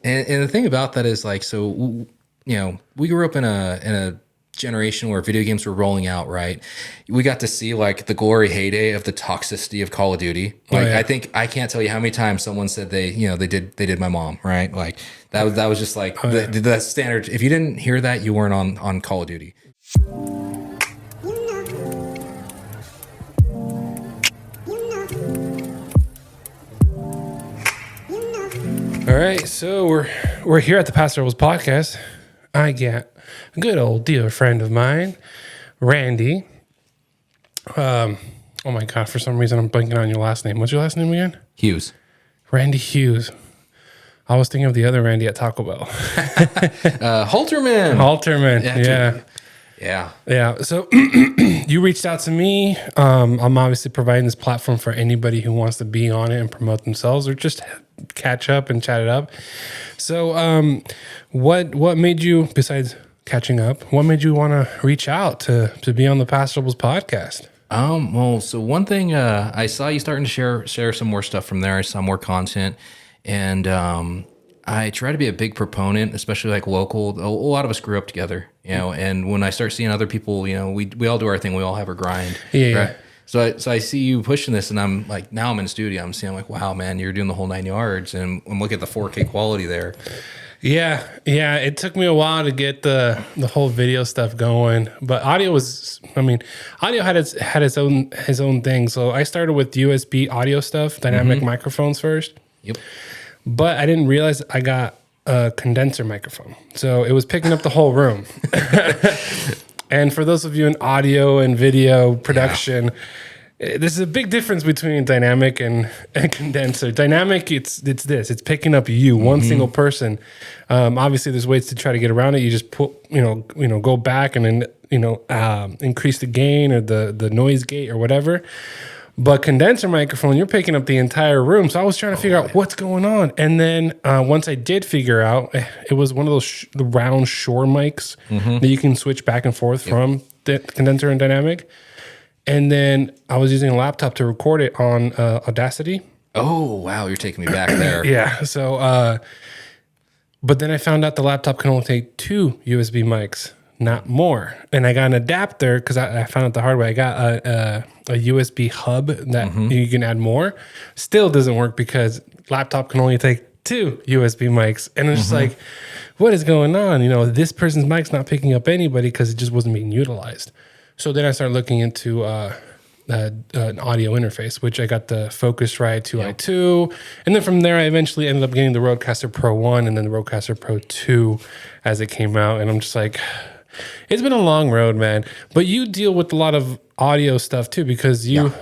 And the thing about that is like, so, we grew up in a generation where video games were rolling out, right? We got to see like the glory heyday of the toxicity of Call of Duty. Like, yeah. I think I can't tell you how many times someone said they did my mom, right? Like that was just like the standard. If you didn't hear that, you weren't on Call of Duty. All right, so we're here at the Paso Robles podcast. I got a good old dear friend of mine, Randy. Oh my god, for some reason I'm blanking on your last name. What's your last name again? Hughes. Randy Hughes. I was thinking of the other Randy at Taco Bell. Halterman. Halterman. Yeah. So you reached out to me. I'm obviously providing this platform for anybody who wants to be on it and promote themselves or just catch up and chat it up. So what made you, besides catching up, what made you want to reach out to be on the Paso Robles podcast? Well, so one thing, I saw you starting to share some more stuff from there. I saw more content, and I try to be a big proponent, especially like local. A lot of us grew up together, and when I start seeing other people, we all do our thing. We all have our grind. Yeah. Right? So I see you pushing this, and I'm like, now I'm in the studio. I'm seeing like, wow, man, you're doing the whole 9 yards, and I'm looking at the 4K quality there. Yeah. It took me a while to get the whole video stuff going, but audio had its own thing. So I started with USB audio stuff, dynamic microphones first. Yep. But I didn't realize I got a condenser microphone, so it was picking up the whole room. And for those of you in audio and video production, there's a big difference between dynamic and condenser. Dynamic, it's picking up you, one single person. Obviously, there's ways to try to get around it. You just go back and then increase the gain or the noise gate or whatever. But condenser microphone, you're picking up the entire room. So I was trying to figure out what's going on. And then once I did figure out, it was one of those the round Shure mics that you can switch back and forth from the condenser and dynamic. And then I was using a laptop to record it on Audacity. Oh, wow. You're taking me back there. Yeah. So, but then I found out the laptop can only take 2 USB mics, not more. And I got an adapter because I found out the hard way. I got a USB hub that you can add more. Still doesn't work because laptop can only take 2 USB mics. And it's just like, what is going on? This person's mic's not picking up anybody because it just wasn't being utilized. So then I started looking into an audio interface, which I got the Focusrite 2i2. And then from there, I eventually ended up getting the Rodecaster Pro 1 and then the Rodecaster Pro 2 as it came out. And I'm just like, it's been a long road, man. But you deal with a lot of audio stuff too, because you've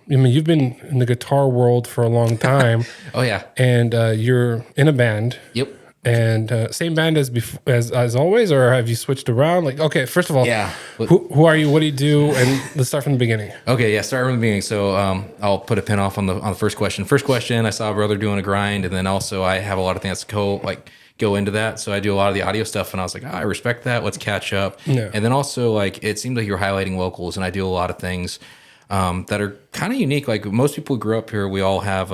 been in the guitar world for a long time. Oh, yeah. And you're in a band. Yep. And same band as always, or have you switched around? Like, okay, first of all, who are you? What do you do? And let's start from the beginning. Okay, yeah, start from the beginning. So I'll put a pin off on the first question. First question, I saw a brother doing a grind, and then also I have a lot of things to go into that. So I do a lot of the audio stuff, and I was like, I respect that. Let's catch up. Yeah. And then also, like, it seemed like you're highlighting locals, and I do a lot of things that are kind of unique. Like most people who grew up here, we all have.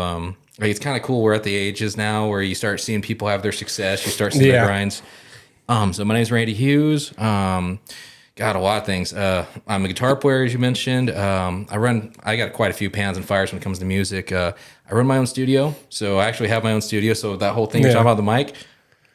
Like it's kind of cool. We're at the ages now where you start seeing people have their success. You start seeing the grinds. So my name's Randy Hughes. Got a lot of things. I'm a guitar player, as you mentioned. I got quite a few pans and fires when it comes to music. I run my own studio. So I actually have my own studio. So that whole thing you're talking about the mic,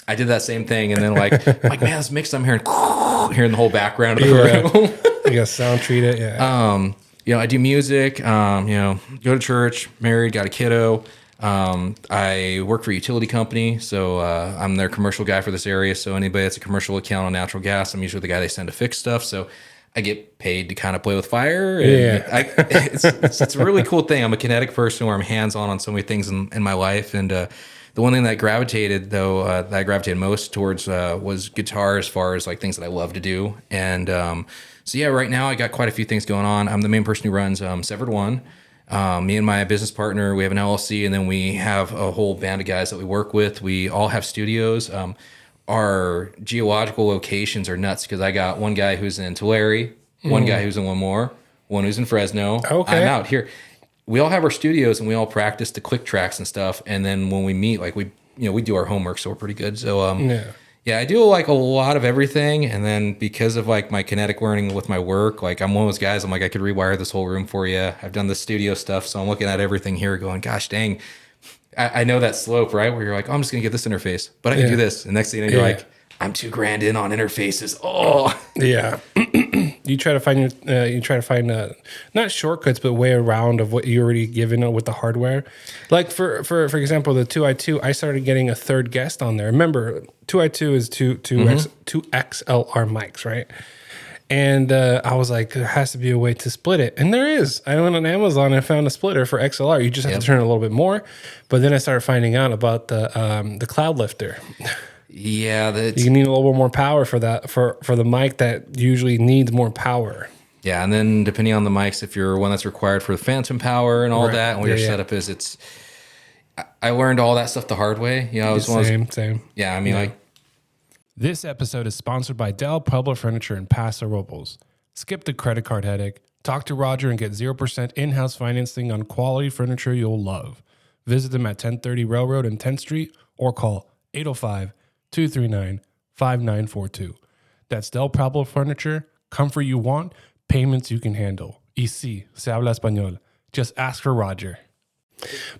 I did that same thing. And then like man, this mix I'm hearing the whole background of the room. You gotta sound treat it. Yeah. I do music, go to church, married, got a kiddo. I work for a utility company, so I'm their commercial guy for this area. So anybody that's a commercial account on natural gas, I'm usually the guy they send to fix stuff. So I get paid to kind of play with fire. And it's a really cool thing. I'm a kinetic person where I'm hands-on so many things in my life. And the one thing that I gravitated most towards was guitar, as far as like things that I love to do. And so yeah, right now I got quite a few things going on. I'm the main person who runs Severed One. Me and my business partner, we have an LLC, and then we have a whole band of guys that we work with. We all have studios. Our geological locations are nuts because I got one guy who's in Tulare, one guy who's in Lemoore, one who's in Fresno. Okay. I'm out here. We all have our studios, and we all practice the click tracks and stuff. And then when we meet, like we we do our homework, so we're pretty good. So Yeah. yeah, I do like a lot of everything, and then because of like my kinetic learning with my work, like I'm one of those guys. I'm like, I could rewire this whole room for you. I've done the studio stuff, so I'm looking at everything here, going, gosh, dang, I know that slope, right? Where you're like, oh, I'm just gonna get this interface, but I can do this, and next thing you know, you're like, I'm $2,000 in on interfaces. Oh, Yeah. You try to find not shortcuts, but way around of what you already given with the hardware. Like for example, the 2i2, I started getting a third guest on there. Remember, 2i2 is two XLR mics, right? And I was like, there has to be a way to split it, and there is. I went on Amazon and found a splitter for XLR. You just have to turn it a little bit more. But then I started finding out about the cloud lifter. yeah, You need a little bit more power for that for the mic that usually needs more power. yeah, and then depending on the mics, if you're one that's required for the phantom power and all that, and what your setup is, it's. I learned all that stuff the hard way. I was Same. Yeah, I mean, like. This episode is sponsored by Pueblo Furniture in Paso Robles. Skip the credit card headache. Talk to Roger and get 0% in-house financing on quality furniture you'll love. Visit them at 1030 Railroad and 10th Street or call 805-239-5942. That's Del Pueblo Furniture. Comfort you want, payments you can handle. Y sí, se habla español. Just ask for Roger.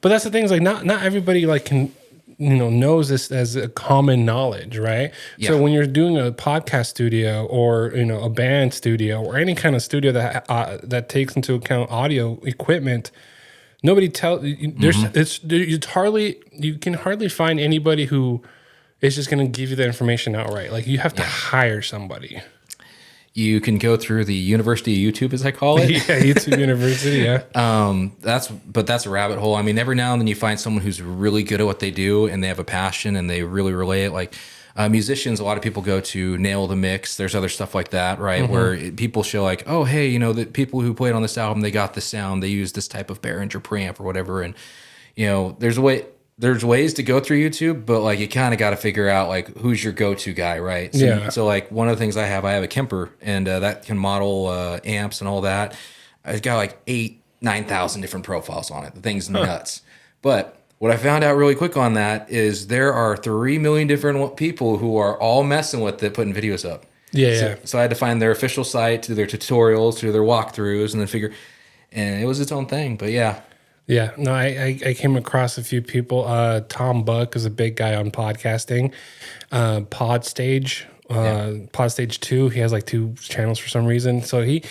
But that's the thing, is like not everybody like can knows this as a common knowledge, right? Yeah. So when you're doing a podcast studio or a band studio or any kind of studio that takes into account audio equipment, nobody you can hardly find anybody who is just going to give you the information outright. Like you have to hire somebody. You can go through the University of YouTube, as I call it. Yeah, YouTube University, yeah. That's a rabbit hole. I mean, every now and then you find someone who's really good at what they do and they have a passion and they really relay it. Like musicians, a lot of people go to Nail the Mix. There's other stuff like that, right? Where people show like, oh, hey, the people who played on this album, they got this sound. They use this type of Behringer preamp or whatever. And, there's ways to go through YouTube, but like you kind of got to figure out like who's your go-to guy, right? So like one of the things I have a Kemper, and that can model amps and all that. It's got like 9,000 different profiles on it. The thing's nuts. But what I found out really quick on that is there are 3 million different people who are all messing with it, putting videos up. So I had to find their official site, to their tutorials, to their walkthroughs, and then and it was its own thing. But yeah. Yeah, no, I came across a few people. Tom Buck is a big guy on podcasting. Podstage 2. He has like 2 channels for some reason. So he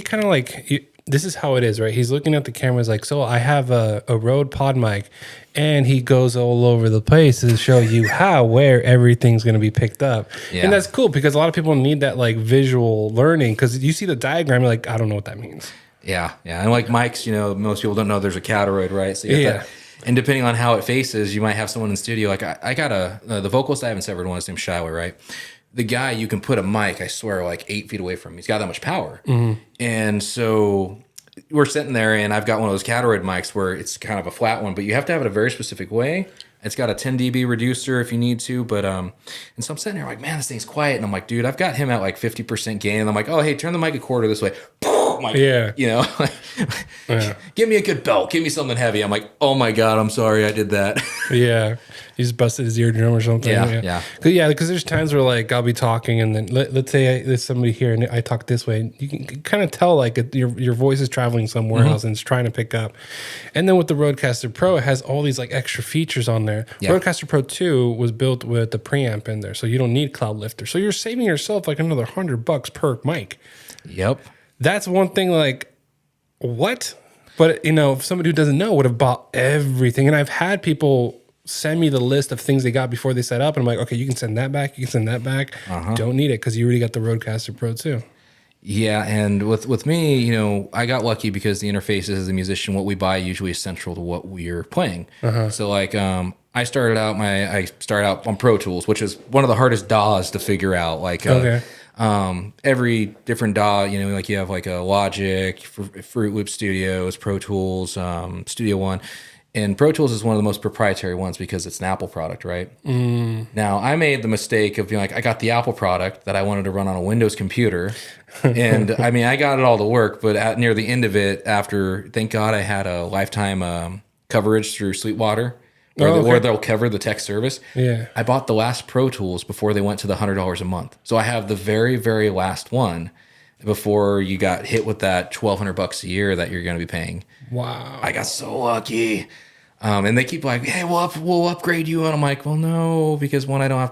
kind of like, this is how it is, right? He's looking at the camera. He's like, so I have a Rode pod mic, and he goes all over the place to show you where everything's going to be picked up. Yeah. And that's cool because a lot of people need that like visual learning, because you see the diagram, you're like, I don't know what that means. Yeah. And like mics, most people don't know there's a catoid, right? So you have that. And depending on how it faces, you might have someone in studio. Like I got the vocalist I haven't severed one, his name's Shiloh, right? The guy, you can put a mic, I swear, like 8 feet away from him. He's got that much power. And so we're sitting there, and I've got one of those catoid mics where it's kind of a flat one, but you have to have it a very specific way. It's got a 10 dB reducer if you need to, but and so I'm sitting there like, man, this thing's quiet, and I'm like, dude, I've got him at like 50% gain, and I'm like, oh, hey, turn the mic a quarter this way. Like, give me a good belt, give me something heavy. I'm like, oh my god, I'm sorry, I did that. Yeah, he just busted his eardrum or something. Yeah. Because there's times where like I'll be talking, and then let's say there's somebody here, and I talk this way, and you can kind of tell like your voice is traveling somewhere else, and it's trying to pick up. And then with the Rodecaster Pro, it has all these like extra features on there. Rodecaster Pro 2 was built with the preamp in there, so you don't need cloud lifter. So you're saving yourself like another $100 per mic. Yep. That's one thing, like, what? But, somebody who doesn't know would have bought everything. And I've had people send me the list of things they got before they set up. And I'm like, okay, you can send that back. You can send that back. Don't need it because you already got the Rodecaster Pro too. Yeah, and with me, I got lucky because the interfaces as a musician, what we buy usually is central to what we're playing. So like, I started out on Pro Tools, which is one of the hardest DAWs to figure out. Like, every different DAW, like you have like a Logic, Fruit Loop Studios, Pro Tools, Studio One. And Pro Tools is one of the most proprietary ones because it's an Apple product, right? Now, I made the mistake of being like, I got the Apple product that I wanted to run on a Windows computer. And I mean, I got it all to work, but near the end of it, thank God I had a lifetime coverage through Sweetwater, or they'll cover the tech service. Yeah. I bought the last Pro Tools before they went to the $100 a month. So I have the very, very last one before you got hit with that $1,200 a year that you're going to be paying. Wow. I got so lucky. And they keep like, hey, we'll upgrade you. And I'm like, well, no, because one, I don't have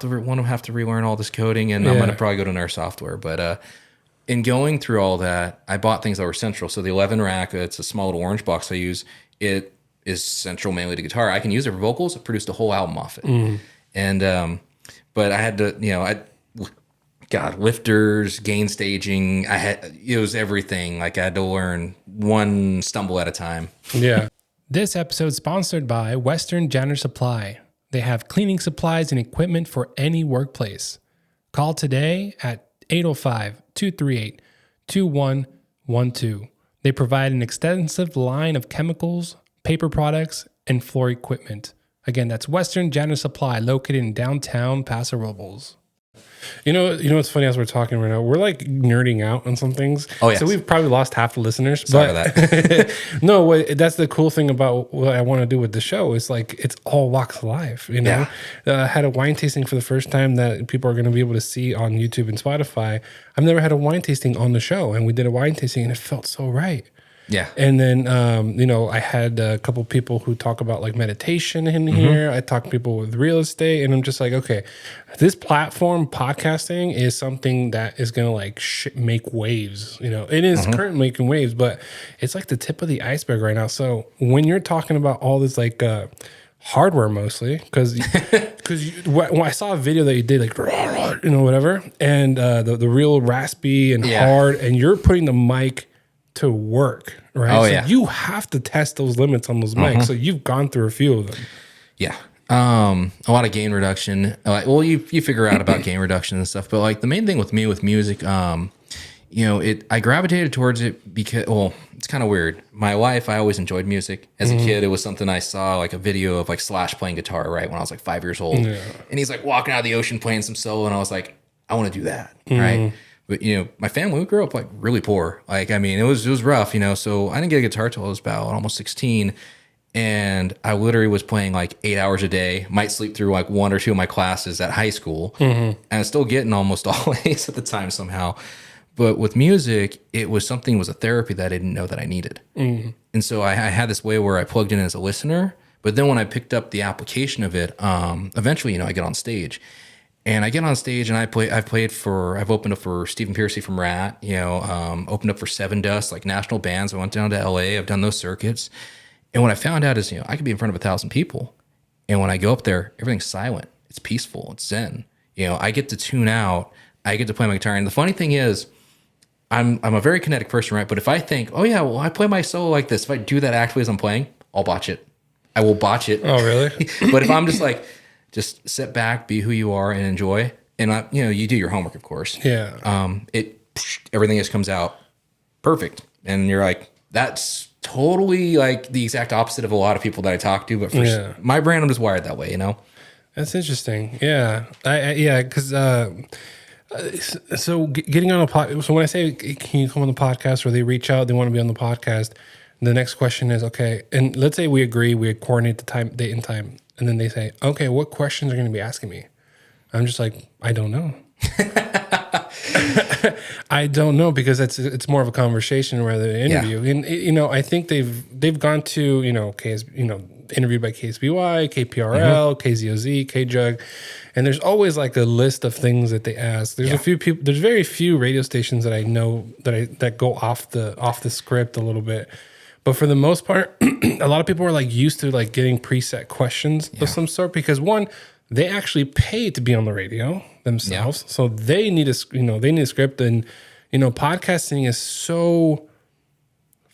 to relearn all this coding, and I'm going to probably go to another software. But in going through all that, I bought things that were central. So the 11 rack, it's a small little orange box I use. It is central mainly to guitar. I can use it for vocals. I produced a whole album off it. And but I had to, lifters, gain staging. It was everything. Like I had to learn one stumble at a time. Yeah. This episode is sponsored by Western Janitor Supply. They have cleaning supplies and equipment for any workplace. Call today at 805-238-2112. They provide an extensive line of chemicals, paper products, and floor equipment. Again, that's Western Janitor Supply, located in downtown Paso Robles. You know what's funny, as we're talking right now, we're like nerding out on some things. Oh yeah. So we've probably lost half the listeners. Sorry about that. No, that's the cool thing about what I want to do with the show. Is like it's all walks of life. You know, I had a wine tasting for the first time that people are going to be able to see on YouTube and Spotify. I've never had a wine tasting on the show, and we did a wine tasting, and it felt so right. Yeah. And then, I had a couple people who talk about like meditation in here. I talk to people with real estate, and I'm just like, okay, this platform, podcasting, is something that is going to like make waves. It is currently making waves, but it's like the tip of the iceberg right now. So when you're talking about all this like hardware mostly, because when I saw a video that you did like, whatever, and the real raspy and hard, and you're putting the mic to work, right? Oh, so you have to test those limits on those mics. So you've gone through a few of them. Yeah. A lot of gain reduction. You figure out about gain reduction and stuff, but like the main thing with me with music, I gravitated towards it because, it's kind of weird. My life, I always enjoyed music. As a kid, it was something I saw, like a video of like Slash playing guitar, right? When I was like 5 years old. Yeah. And he's like walking out of the ocean playing some solo, and I was like, I want to do that, right? But, my family, we grew up like really poor. Like, I mean, it was rough, so I didn't get a guitar till I was about almost 16. And I literally was playing like 8 hours a day, might sleep through like one or two of my classes at high school. And I was still getting almost all A's at the time somehow. But with music, it was a therapy that I didn't know that I needed. And so I had this way where I plugged in as a listener. But then when I picked up the application of it, eventually, I get on stage. And I get on stage and I've opened up for Stephen Piercy from Rat, opened up for Seven Dust, like national bands. I went down to LA. I've done those circuits. And what I found out is, I could be in front of 1,000 people. And when I go up there, everything's silent. It's peaceful. It's zen. I get to tune out. I get to play my guitar. And the funny thing is, I'm a very kinetic person, right? But if I think, oh yeah, well, I play my solo like this. If I do that actually as I'm playing, I'll botch it. I will botch it. Oh, really? But if I'm just like, just sit back, be who you are, and enjoy. And you do your homework, of course. Yeah. Everything just comes out perfect, and you're like, that's totally like the exact opposite of a lot of people that I talk to. But for my brain, I'm just wired that way, That's interesting. Yeah. Because so getting on a podcast. So when I say, can you come on the podcast, or they reach out, they want to be on the podcast, the next question is, okay, and let's say we agree, we coordinate the time, date and time. And then they say, okay, what questions are going to be asking me? I'm just like, I don't know. I don't know, because it's more of a conversation rather than an interview. And I think they've gone to interviewed by KSBY, KPRL, KZOZ, KJUG, and there's always like a list of things that they ask. There's a few people. There's very few radio stations that I know that go off the script a little bit. But for the most part, a lot of people are like used to like getting preset questions of some sort, because one, they actually pay to be on the radio themselves, so they need a script, and podcasting is so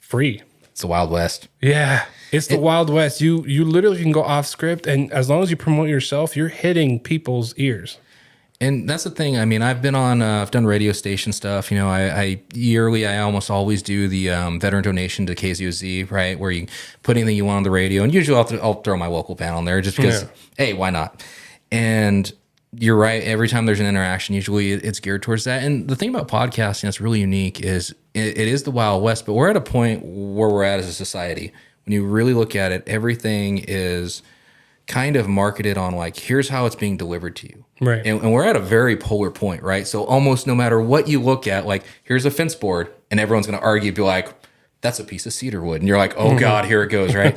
free. It's the Wild West. Yeah, it's the Wild West. You literally can go off script, and as long as you promote yourself, you're hitting people's ears. And that's the thing. I mean, I've been on, I've done radio station stuff. I yearly, I almost always do the veteran donation to KZOZ, right? Where you put anything you want on the radio. And usually I'll throw my local band on there just because, hey, why not? And you're right. Every time there's an interaction, usually it's geared towards that. And the thing about podcasting that's really unique is it is the Wild West, but we're at a point where we're at as a society. When you really look at it, everything is kind of marketed on like, here's how it's being delivered to you. Right. And we're at a very polar point, right? So almost no matter what you look at, like here's a fence board and everyone's going to argue, be like, that's a piece of cedar wood. And you're like, oh God, here it goes. Right.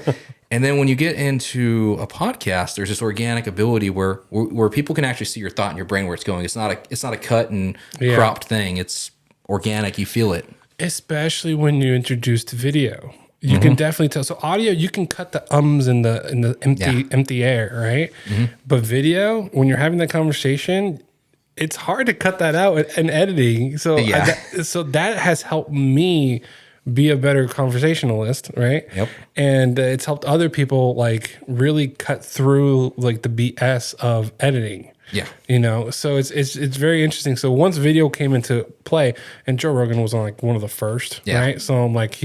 And then when you get into a podcast, there's this organic ability where people can actually see your thought in your brain where it's going. It's not a cut and cropped thing. It's organic. You feel it. Especially when you introduced video. You can definitely tell. So audio, you can cut the ums in the empty air, right? But video, when you're having that conversation, it's hard to cut that out in editing. So so that has helped me be a better conversationalist, right? Yep. And it's helped other people like really cut through like the BS of editing. Yeah. You know, so it's very interesting. So once video came into play, and Joe Rogan was on like one of the first, right? So I'm like,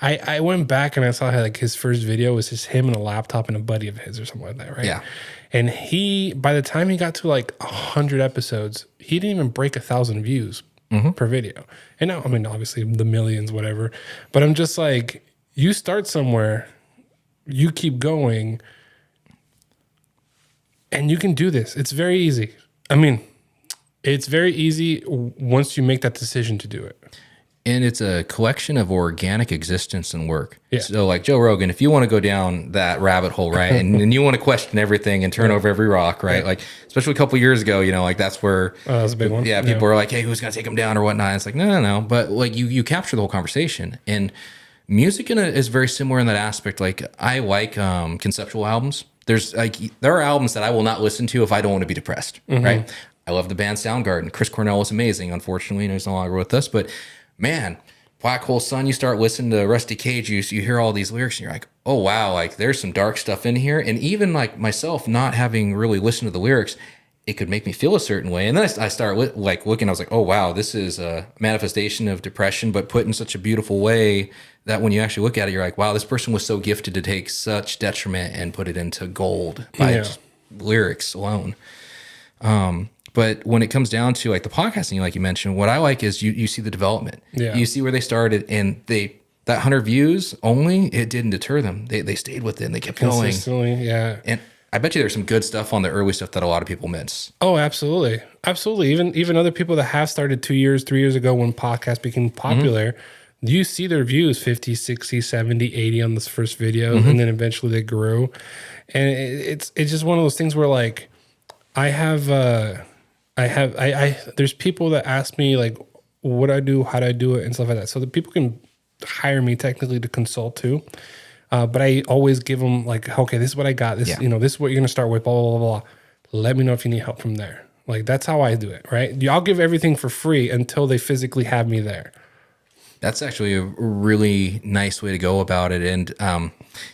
I went back and I saw how like his first video was just him and a laptop and a buddy of his or something like that, right? Yeah. And by the time he got to like 100 episodes, he didn't even break 1,000 views per video. And now, I mean, obviously the millions, whatever. But I'm just like, you start somewhere, you keep going, and you can do this. It's very easy. I mean, it's very easy once you make that decision to do it. And it's a collection of organic existence and work. Yeah. So like Joe Rogan, if you want to go down that rabbit hole, right, and you want to question everything and turn over every rock, right, like especially a couple years ago, you know, like that's where that was a big one. Yeah, people were like, hey, who's going to take him down or whatnot? It's like, no. But like you capture the whole conversation. And music is very similar in that aspect. Like I like conceptual albums. There are albums that I will not listen to if I don't want to be depressed, right? I love the band Soundgarden. Chris Cornell was amazing. Unfortunately, he's no longer with us, but man, Black Hole Sun, you start listening to Rusty Cage, you hear all these lyrics and you're like, oh wow, like there's some dark stuff in here. And even like myself not having really listened to the lyrics, it could make me feel a certain way. And then I start looking, I was like, oh wow, this is a manifestation of depression, but put in such a beautiful way that when you actually look at it, you're like, wow, this person was so gifted to take such detriment and put it into gold by just lyrics alone. But when it comes down to like the podcasting, like you mentioned, what I like is you see the development. Yeah. You see where they started, and that 100 views only, it didn't deter them. They stayed with it and they kept going. Yeah. And I bet you there's some good stuff on the early stuff that a lot of people miss. Oh, absolutely. Absolutely. Even other people that have started 2 years, 3 years ago when podcasts became popular, you see their views 50, 60, 70, 80 on this first video. And then eventually they grew. And it's just one of those things where like there's people that ask me like what I do, how do I do it, and stuff like that. So the people can hire me technically to consult too. But I always give them like, okay, this is what I got. This, this is what you're going to start with, blah, blah, blah, blah. Let me know if you need help from there. Like, that's how I do it, right? I'll give everything for free until they physically have me there. That's actually a really nice way to go about it. And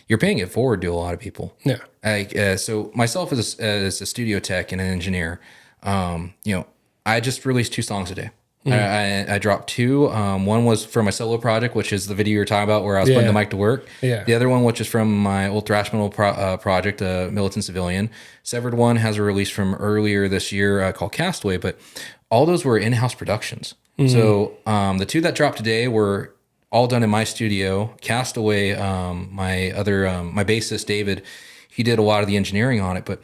you're paying it forward to a lot of people. Yeah. So myself as a studio tech and an engineer, I just released 2 songs a day. I dropped 2. One was for my solo project, which is the video you're talking about where I was putting the mic to work. Yeah. The other one, which is from my old thrash metal project, Militant Civilian. Severed One has a release from earlier this year called Castaway, but all those were in-house productions. So the 2 that dropped today were all done in my studio. Castaway, my bassist, David, he did a lot of the engineering on it, but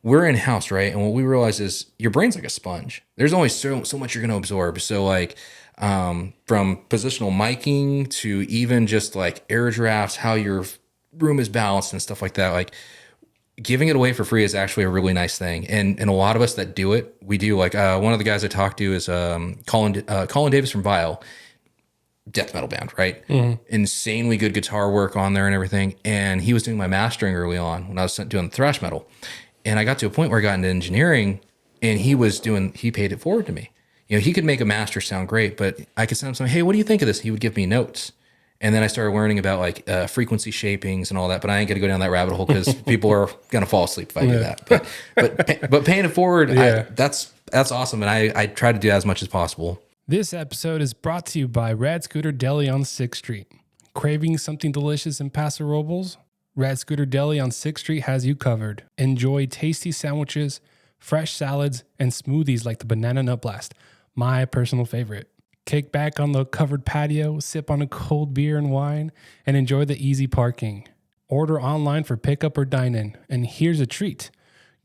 we're in house, right? And what we realize is your brain's like a sponge. There's only so much you're going to absorb. So like from positional miking to even just like air drafts, how your room is balanced and stuff like that, like giving it away for free is actually a really nice thing. And a lot of us that do it, we do. Like one of the guys I talked to is Colin Davis from Vile, death metal band, right? Insanely good guitar work on there and everything. And he was doing my mastering early on when I was doing the thrash metal. And I got to a point where I got into engineering, and he paid it forward to me. He could make a master sound great, but I could send him something, hey, what do you think of this? He would give me notes. And then I started learning about like frequency shapings and all that, but I ain't gonna go down that rabbit hole because people are gonna fall asleep if I do that. But paying it forward, that's awesome, and I try to do that as much as possible. This episode is brought to you by Rad Scooter Deli on 6th Street. Craving something delicious in Paso Robles? Rad Scooter Deli on 6th Street has you covered. Enjoy tasty sandwiches, fresh salads, and smoothies like the Banana Nut Blast, my personal favorite. Kick back on the covered patio, sip on a cold beer and wine, and enjoy the easy parking. Order online for pickup or dine-in. And here's a treat.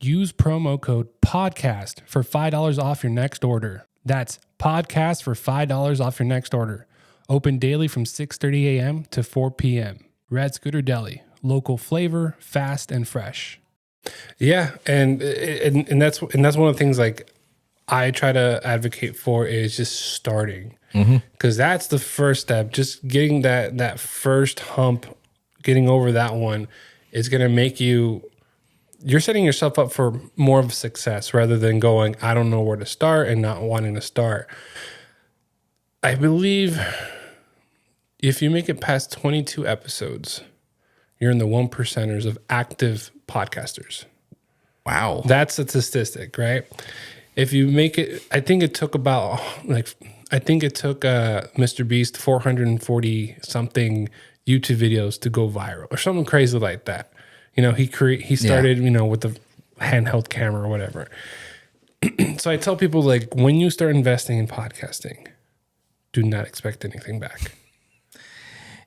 Use promo code PODCAST for $5 off your next order. That's PODCAST for $5 off your next order. Open daily from 6:30 a.m. to 4 p.m. Red Scooter Deli. Local flavor, fast and fresh. Yeah, and that's one of the things like I try to advocate for is just starting, because that's the first step. Just getting that first hump, getting over that one is going to make you're setting yourself up for more of success rather than going, I don't know where to start and not wanting to start. I believe if you make it past 22 episodes, you're in the 1%ers of active podcasters. Wow. That's a statistic, right? If you make it, I think it took Mr. Beast 440 something YouTube videos to go viral or something crazy like that. He started, with the handheld camera or whatever. So I tell people, like, when you start investing in podcasting, do not expect anything back.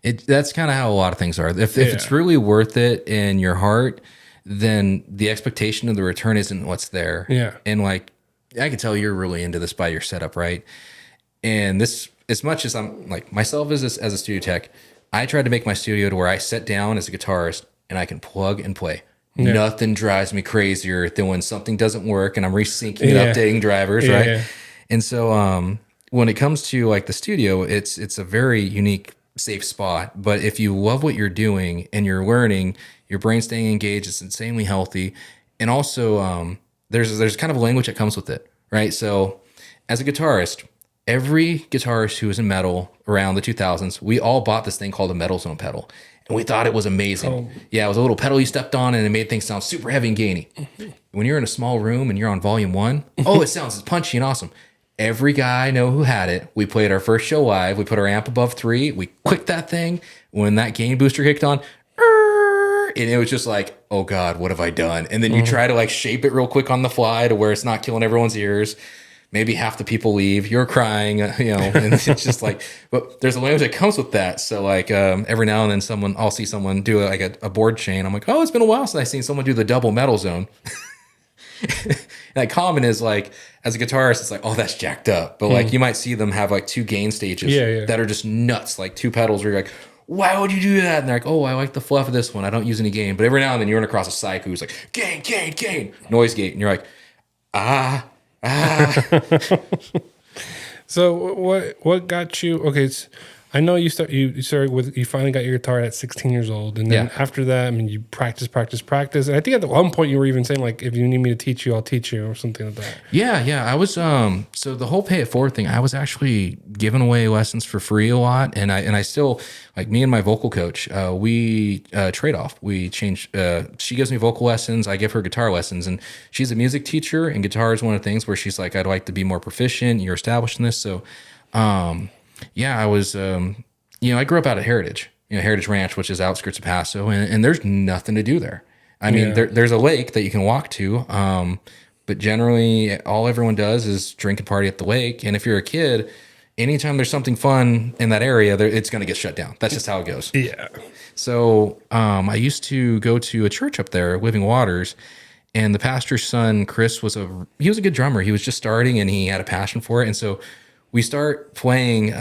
That's kind of how a lot of things are. If it's really worth it in your heart, then the expectation of the return isn't what's there. Yeah. And like, I can tell you're really into this by your setup, right? And this, as much as I'm like myself as a studio tech, I tried to make my studio to where I sit down as a guitarist and I can plug and play. Yeah. Nothing drives me crazier than when something doesn't work and I'm resyncing and updating drivers, right? Yeah. And so when it comes to like the studio, it's a very unique, safe spot. But if you love what you're doing and you're learning, your brain's staying engaged, it's insanely healthy. And also there's kind of a language that comes with it, right? So as a guitarist, every guitarist who was in metal around the 2000s, we all bought this thing called a Metal Zone pedal. And we thought it was amazing. Oh. Yeah, it was a little pedal you stepped on and it made things sound super heavy and gainy. When you're in a small room and you're on volume 1, it sounds punchy and awesome. Every guy I know who had it, we played our first show live, we put our amp above 3, we clicked that thing. When that gain booster kicked on, and it was just like, oh God, what have I done? And then you try to like shape it real quick on the fly to where it's not killing everyone's ears. Maybe half the people leave, you're crying, and it's just like, but there's a language that comes with that. So like every now and then I'll see someone do like a board chain. I'm like, oh, it's been a while since I've seen someone do the double Metal Zone. That comment is like, as a guitarist, it's like, oh, that's jacked up. But like you might see them have like 2 gain stages that are just nuts, like 2 pedals where you're like, why would you do that? And they're like, oh, I like the fluff of this one. I don't use any gain. But every now and then you run across a psych who's like, gain, gain, gain, noise gate. And you're like, So what got you? Okay, I know you started with, you finally got your guitar at 16 years old, and then after that, I mean, you practice, and I think at one point you were even saying like, if you need me to teach you, I'll teach you, or something like that. Yeah. I was so the whole pay it forward thing, I was actually giving away lessons for free a lot, and I still, like, me and my vocal coach, we trade off. We change. She gives me vocal lessons, I give her guitar lessons, and she's a music teacher, and guitar is one of the things where she's like, I'd like to be more proficient. You're established in this, so. I was, I grew up out at Heritage, Heritage Ranch, which is outskirts of Paso, and there's nothing to do there. I mean, there's a lake that you can walk to, but generally all everyone does is drink and party at the lake. And if you're a kid, anytime there's something fun in that area, it's going to get shut down. That's just how it goes. Yeah. So I used to go to a church up there, Living Waters, and the pastor's son, Chris, he was a good drummer. He was just starting and he had a passion for it. And so we start playing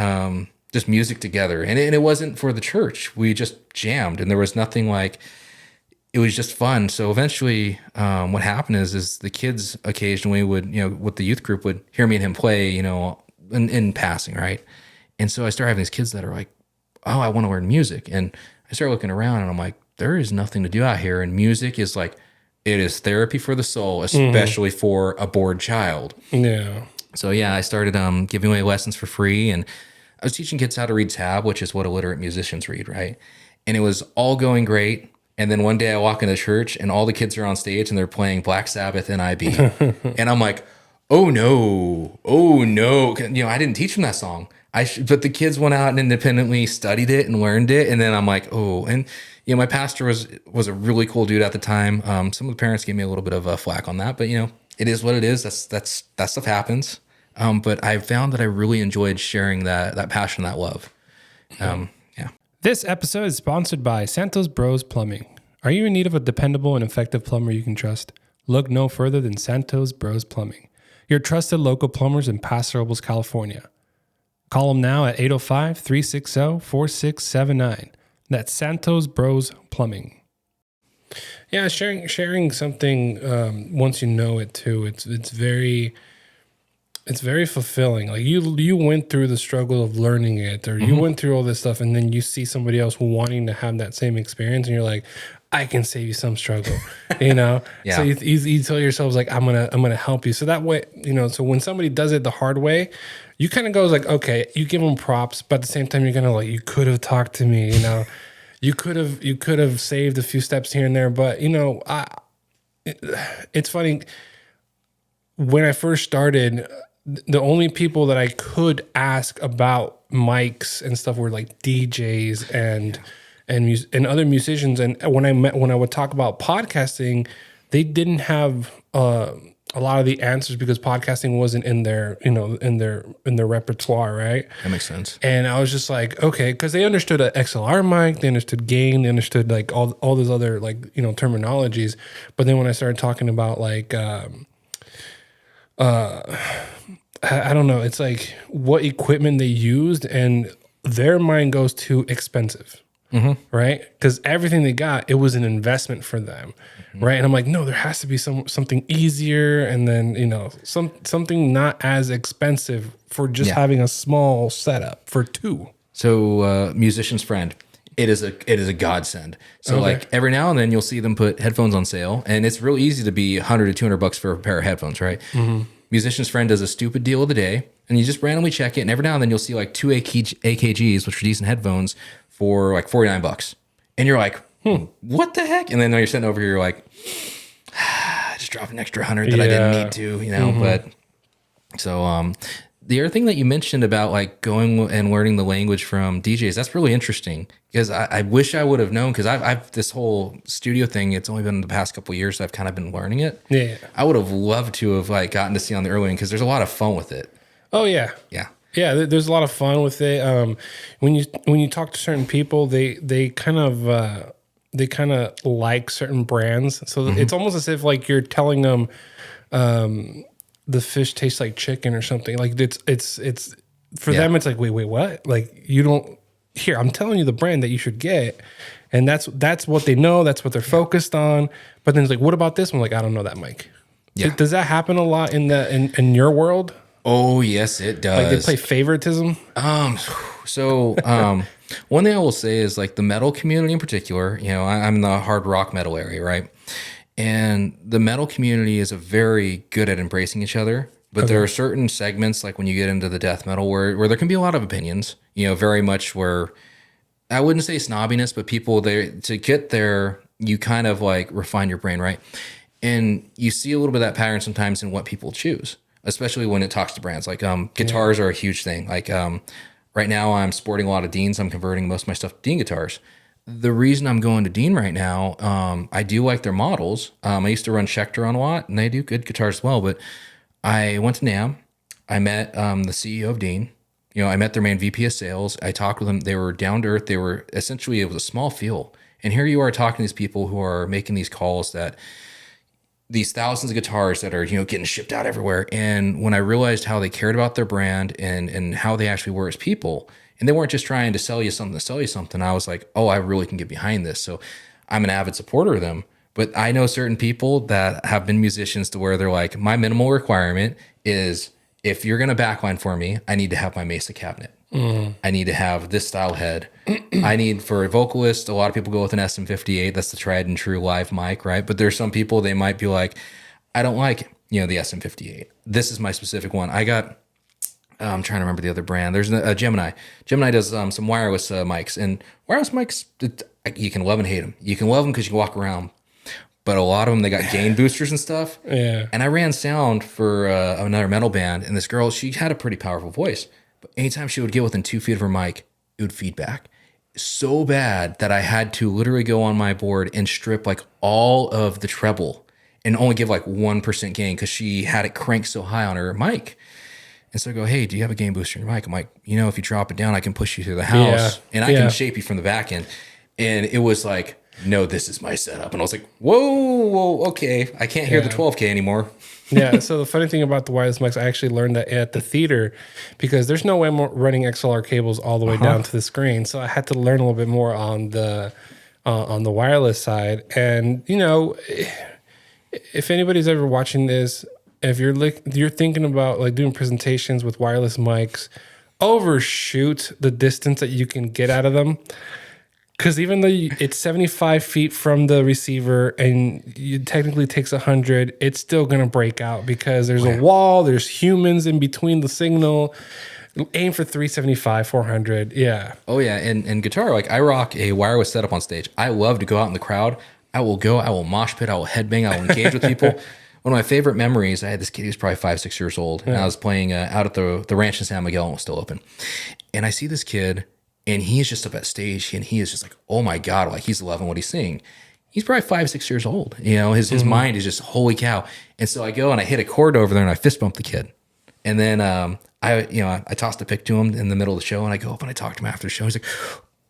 just music together, and it wasn't for the church. We just jammed, and there was nothing like. It was just fun. So eventually, what happened is the kids occasionally would, with the youth group, would hear me and him play, in passing, right? And so I started having these kids that are like, "Oh, I want to learn music," and I started looking around, and I'm like, "There is nothing to do out here," and music is like, it is therapy for the soul, especially for a bored child. Yeah. So I started giving away lessons for free, and I was teaching kids how to read tab, which is what illiterate musicians read, right? And it was all going great. And then one day I walk into church, and all the kids are on stage, and they're playing Black Sabbath NIB. And I'm like, oh no. I didn't teach them that song. But the kids went out and independently studied it and learned it. And then I'm like, oh. And my pastor was a really cool dude at the time. Some of the parents gave me a little bit of flack on that, but it is what it is. That stuff happens. But I found that I really enjoyed sharing that passion, that love. This episode is sponsored by Santos Bros Plumbing. Are you in need of a dependable and effective plumber you can trust? Look no further than Santos Bros Plumbing, your trusted local plumbers in Paso Robles, California. Call them now at 805-360-4679. That's Santos Bros Plumbing. Yeah, sharing something once you know it too. It's very fulfilling. Like you went through the struggle of learning it, or you went through all this stuff, and then you see somebody else wanting to have that same experience, and you're like, I can save you some struggle, you know. Yeah. So you tell yourselves like, I'm gonna help you. So that way, you know. So when somebody does it the hard way, you kind of go like, okay, you give them props, but at the same time, you're gonna like, you could have talked to me, you know. You could have saved a few steps here and there, but you know, it's funny. When I first started, the only people that I could ask about mics and stuff were like DJs and other musicians. And when I would talk about podcasting, they didn't have a lot of the answers because podcasting wasn't in their repertoire, right? That makes sense. And I was just like, okay, because they understood an XLR mic, they understood gain, they understood like all those other like, you know, terminologies. But then when I started talking about like I don't know, it's like what equipment they used, and their mind goes to expensive. Right? Because everything they got, it was an investment for them, right? And I'm like, no, there has to be something easier, and then, you know, something not as expensive for just having a small setup for two. So, musician's friend, it is a godsend. So, like every now and then, you'll see them put headphones on sale, and it's real easy to be $100 to $200 for a pair of headphones, right? Musician's friend does a stupid deal of the day, and you just randomly check it, and every now and then you'll see like two AKGs, which are decent headphones, for like $49. And you're like, what the heck? And then you're sitting over here, you're like, just drop an extra 100 that I didn't need to, you know. But so the other thing that you mentioned about like going and learning the language from DJs, that's really interesting, because I wish I would have known, because I've this whole studio thing, it's only been the past couple of years that I've kind of been learning it. Yeah. I would have loved to have like gotten to see on the early end, because there's a lot of fun with it. Oh yeah. Yeah. Yeah, there's a lot of fun with it. When you talk to certain people, they kind of like certain brands. So it's almost as if like you're telling them the fish tastes like chicken or something. Like it's for them, it's like, wait, what? Like, you don't, here, I'm telling you the brand that you should get. And that's what they know. That's what they're focused on. But then it's like, what about this one? Like, I don't know that mic. Yeah. Does that happen a lot in your world? Oh, yes, it does. Like, they play favoritism? So one thing I will say is like the metal community in particular, you know, I'm in the hard rock metal area, right? And the metal community is very good at embracing each other. But there are certain segments, like when you get into the death metal, where there can be a lot of opinions, you know, very much where, I wouldn't say snobbiness, but people there, to get there, you kind of like refine your brain, right? And you see a little bit of that pattern sometimes in what people choose, especially when it talks to brands. Like guitars are a huge thing. Like right now I'm sporting a lot of Deans. I'm converting most of my stuff to Dean guitars. The reason I'm going to Dean right now, I do like their models. I used to run Schecter on a lot, and they do good guitars as well. But I went to NAMM. I met the CEO of Dean. You know, I met their main VP of sales. I talked with them. They were down to earth. They were essentially, it was a small field. And here you are talking to these people who are making these calls, that these thousands of guitars that are, you know, getting shipped out everywhere. And when I realized how they cared about their brand and how they actually were as people, and they weren't just trying to sell you something, I was like, oh, I really can get behind this. So I'm an avid supporter of them. But I know certain people that have been musicians to where they're like, my minimal requirement is, if you're going to backline for me, I need to have my Mesa cabinet. I need to have this style head. I need, for a vocalist, a lot of people go with an SM58. That's the tried and true live mic, right? But there's some people, they might be like, I don't like, you know, the SM58. This is my specific one. I got, I'm trying to remember the other brand. There's a Gemini. Gemini does some wireless mics. And wireless mics, you can love and hate them. You can love them because you can walk around. But a lot of them, they got gain boosters and stuff. Yeah. And I ran sound for another metal band. And this girl, she had a pretty powerful voice. But anytime she would get within 2 feet of her mic, it would feedback so bad that I had to literally go on my board and strip like all of the treble and only give like 1% gain because she had it cranked so high on her mic. And so I go, hey, do you have a gain booster in your mic? I'm like, if you drop it down, I can push you through the house and I can shape you from the back end. And it was like, no, this is my setup. And I was like, whoa, okay. I can't hear the 12K anymore. Yeah. So the funny thing about the wireless mics, I actually learned that at the theater because there's no way I'm running XLR cables all the way down to the screen. So I had to learn a little bit more on the wireless side. And, if anybody's ever watching this, if you're thinking about like doing presentations with wireless mics, overshoot the distance that you can get out of them. Because even though it's 75 feet from the receiver and it technically takes 100, it's still going to break out because there's a wall, there's humans in between the signal. Aim for 375, 400. Yeah. Oh, yeah. And guitar, like I rock a wireless setup on stage. I love to go out in the crowd. I will mosh pit, I will headbang, I will engage with people. One of my favorite memories, I had this kid, he was probably 5, 6 years old. And I was playing out at the ranch in San Miguel and it was still open. And I see this kid. And he's just up at stage and he is just like, oh my God, like he's loving what he's seeing. He's probably 5, 6 years old. His mind is just, holy cow. And so I go and I hit a chord over there and I fist bump the kid. And then I tossed a pick to him in the middle of the show and I go up and I talk to him after the show. He's like,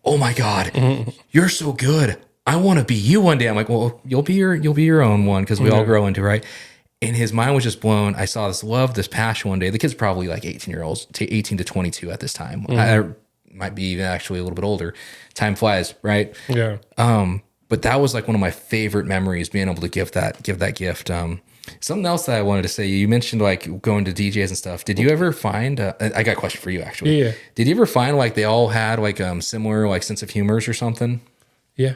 oh my God, you're so good. I want to be you one day. I'm like, well, you'll be your own one because we all grow into, right? And his mind was just blown. I saw this love, this passion one day. The kid's probably like 18 to 22 at this time. Might be even actually a little bit older. Time flies, right? Yeah. But that was like one of my favorite memories, being able to give that gift. Something else that I wanted to say, you mentioned like going to DJs and stuff. Did you ever find, I got a question for you actually. Yeah. Did you ever find like they all had like similar like sense of humors or something? Yeah.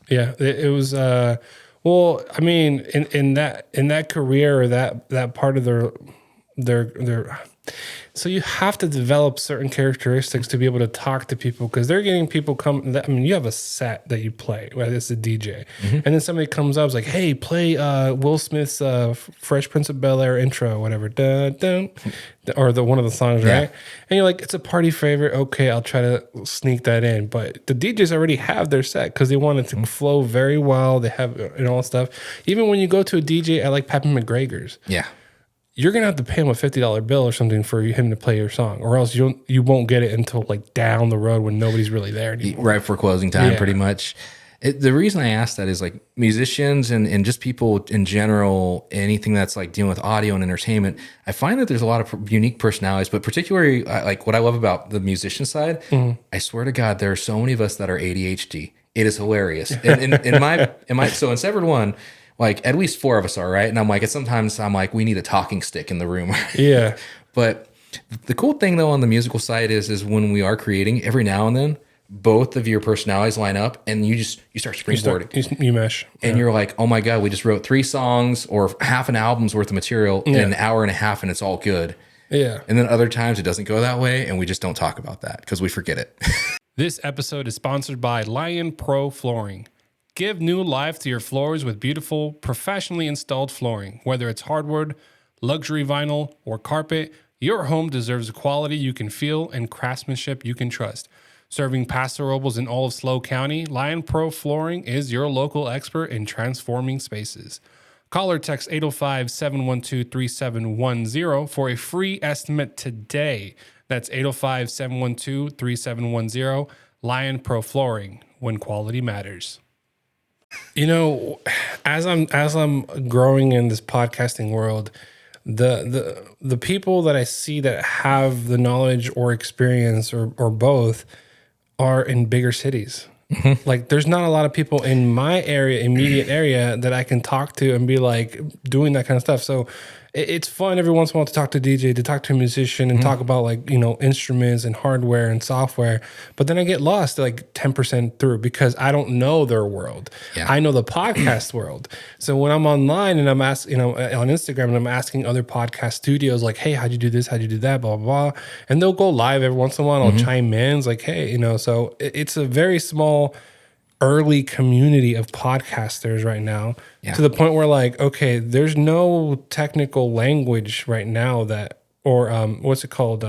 Yeah. It was, well, I mean, in that career or that part of their so you have to develop certain characteristics to be able to talk to people because they're getting people come. I mean, you have a set that you play, whether it's a DJ, and then somebody comes up, is like, "Hey, play Will Smith's Fresh Prince of Bel-Air intro, whatever, dun, dun, or one of the songs, right?" And you're like, "It's a party favorite. Okay, I'll try to sneak that in." But the DJs already have their set because they want it to flow very well. They have all that stuff. Even when you go to a DJ at like Pappy McGregor's, you're gonna have to pay him a $50 bill or something for him to play your song, or else you won't get it until like down the road when nobody's really there anymore. Right for closing time, pretty much. The reason I asked that is like musicians and just people in general, anything that's like dealing with audio and entertainment. I find that there's a lot of unique personalities, but particularly like what I love about the musician side. I swear to God, there are so many of us that are ADHD. It is hilarious. In my so in Severed One. Like at least 4 of us are, right? And I'm like, sometimes I'm like, we need a talking stick in the room. Yeah. But the cool thing though on the musical side is when we are creating, every now and then, both of your personalities line up and you start springboarding. You mesh. And you're like, oh my God, we just wrote 3 songs or half an album's worth of material in an hour and a half and it's all good. Yeah. And then other times it doesn't go that way and we just don't talk about that because we forget it. This episode is sponsored by Lion Pro Flooring. Give new life to your floors with beautiful, professionally installed flooring. Whether it's hardwood, luxury vinyl, or carpet, your home deserves a quality you can feel and craftsmanship you can trust. Serving Paso Robles in all of SLO County, Lion Pro Flooring is your local expert in transforming spaces. Call or text 805-712-3710 for a free estimate today. That's 805-712-3710. Lion Pro Flooring, when quality matters. As I'm growing in this podcasting world, the people that I see that have the knowledge or experience or both are in bigger cities. Like there's not a lot of people in my immediate area that I can talk to and be like doing that kind of stuff. So it's fun every once in a while to talk to a DJ, to talk to a musician and talk about like, instruments and hardware and software. But then I get lost like 10% through because I don't know their world. Yeah. I know the podcast world. So when I'm online and I'm asking, on Instagram and I'm asking other podcast studios like, hey, how'd you do this? How'd you do that? Blah, blah, blah. And they'll go live every once in a while. I'll chime in. It's like, hey, so it's a very small early community of podcasters right now to the point where like, okay, there's no technical language right now or what's it called?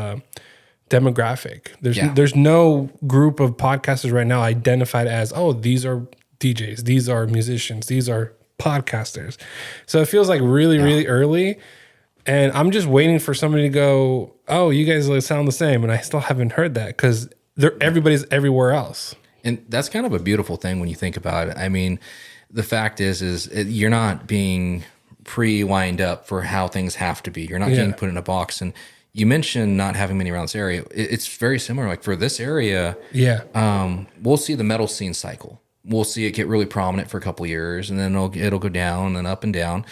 Demographic. There's no group of podcasters right now identified as, oh, these are DJs, these are musicians, these are podcasters. So it feels like really, really early. And I'm just waiting for somebody to go, oh, you guys sound the same. And I still haven't heard that because everybody's everywhere else. And that's kind of a beautiful thing when you think about it. I mean, the fact you're not being pre-lined up for how things have to be. You're not getting put in a box. And you mentioned not having many around this area. It's very similar. Like for this area, we'll see the metal scene cycle. We'll see it get really prominent for a couple of years, and then it'll go down and up and down,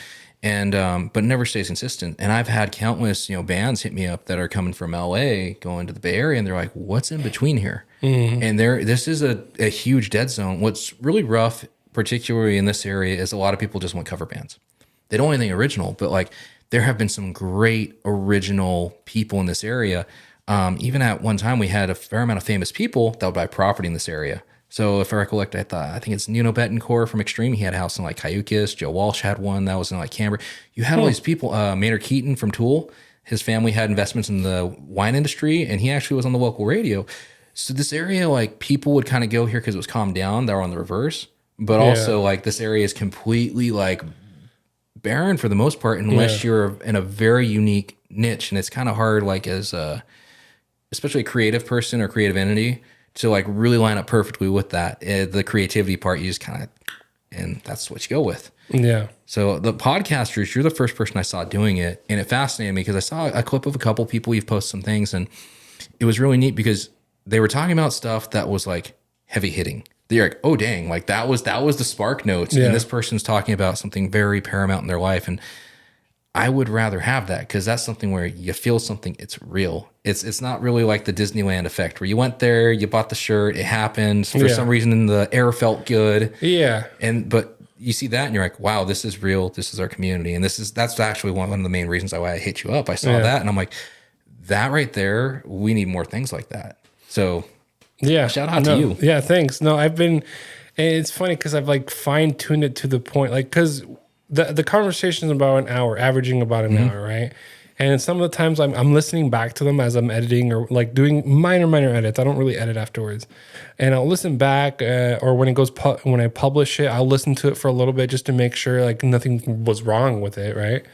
and but it never stays consistent. And I've had countless bands hit me up that are coming from LA, going to the Bay Area, and they're like, "What's in between here?" And this is a huge dead zone. What's really rough, particularly in this area, is a lot of people just want cover bands. They don't want anything original, but like there have been some great original people in this area. Even at one time, we had a fair amount of famous people that would buy property in this area. So if I recollect, I think it's Nuno Betancourt from Extreme. He had a house in like Cayucas. Joe Walsh had one that was in like Canberra. You had all these people. Maynard Keaton from Tool. His family had investments in the wine industry, and he actually was on the local radio. So this area, like people would kind of go here because it was calmed down. They're on the reverse, but also like this area is completely like barren for the most part, unless you're in a very unique niche, and it's kind of hard, like as especially a creative person or creative entity, to like really line up perfectly with that. The creativity part, you just kind of, and that's what you go with. Yeah. So the podcasters, you're the first person I saw doing it, and it fascinated me because I saw a clip of a couple people. You've posted some things, and it was really neat because they were talking about stuff that was like heavy hitting. They're like, oh dang, like that was the spark notes, and this person's talking about something very paramount in their life, and I would rather have that because that's something where you feel something. It's real. It's not really like the Disneyland effect where you went there, you bought the shirt, it happened for some reason, and the air felt good. Yeah. But you see that and you're like, wow, this is real. This is our community, and that's actually one of the main reasons why I hit you up. I saw that and I'm like, that right there, we need more things like that. So shout out to you. Yeah, thanks. No, it's funny because I've like fine tuned it to the point, like because the conversation is about an hour, averaging about an hour, right? And some of the times I'm listening back to them as I'm editing or like doing minor edits. I don't really edit afterwards, and I'll listen back or when it goes when I publish it, I'll listen to it for a little bit just to make sure like nothing was wrong with it, right?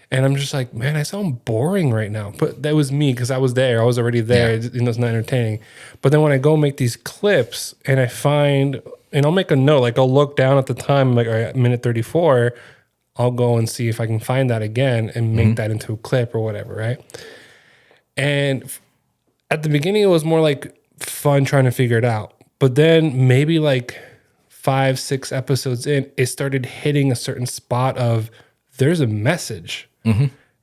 And I'm just like, man, I sound boring right now. But that was me because I was there. I was already there. Yeah. It's not entertaining. But then when I go make these clips and I find, and I'll make a note, like I'll look down at the time, like all right, minute 34, I'll go and see if I can find that again and make that into a clip or whatever, right? And at the beginning, it was more like fun trying to figure it out. But then maybe like 5-6 episodes in, it started hitting a certain spot of there's a message.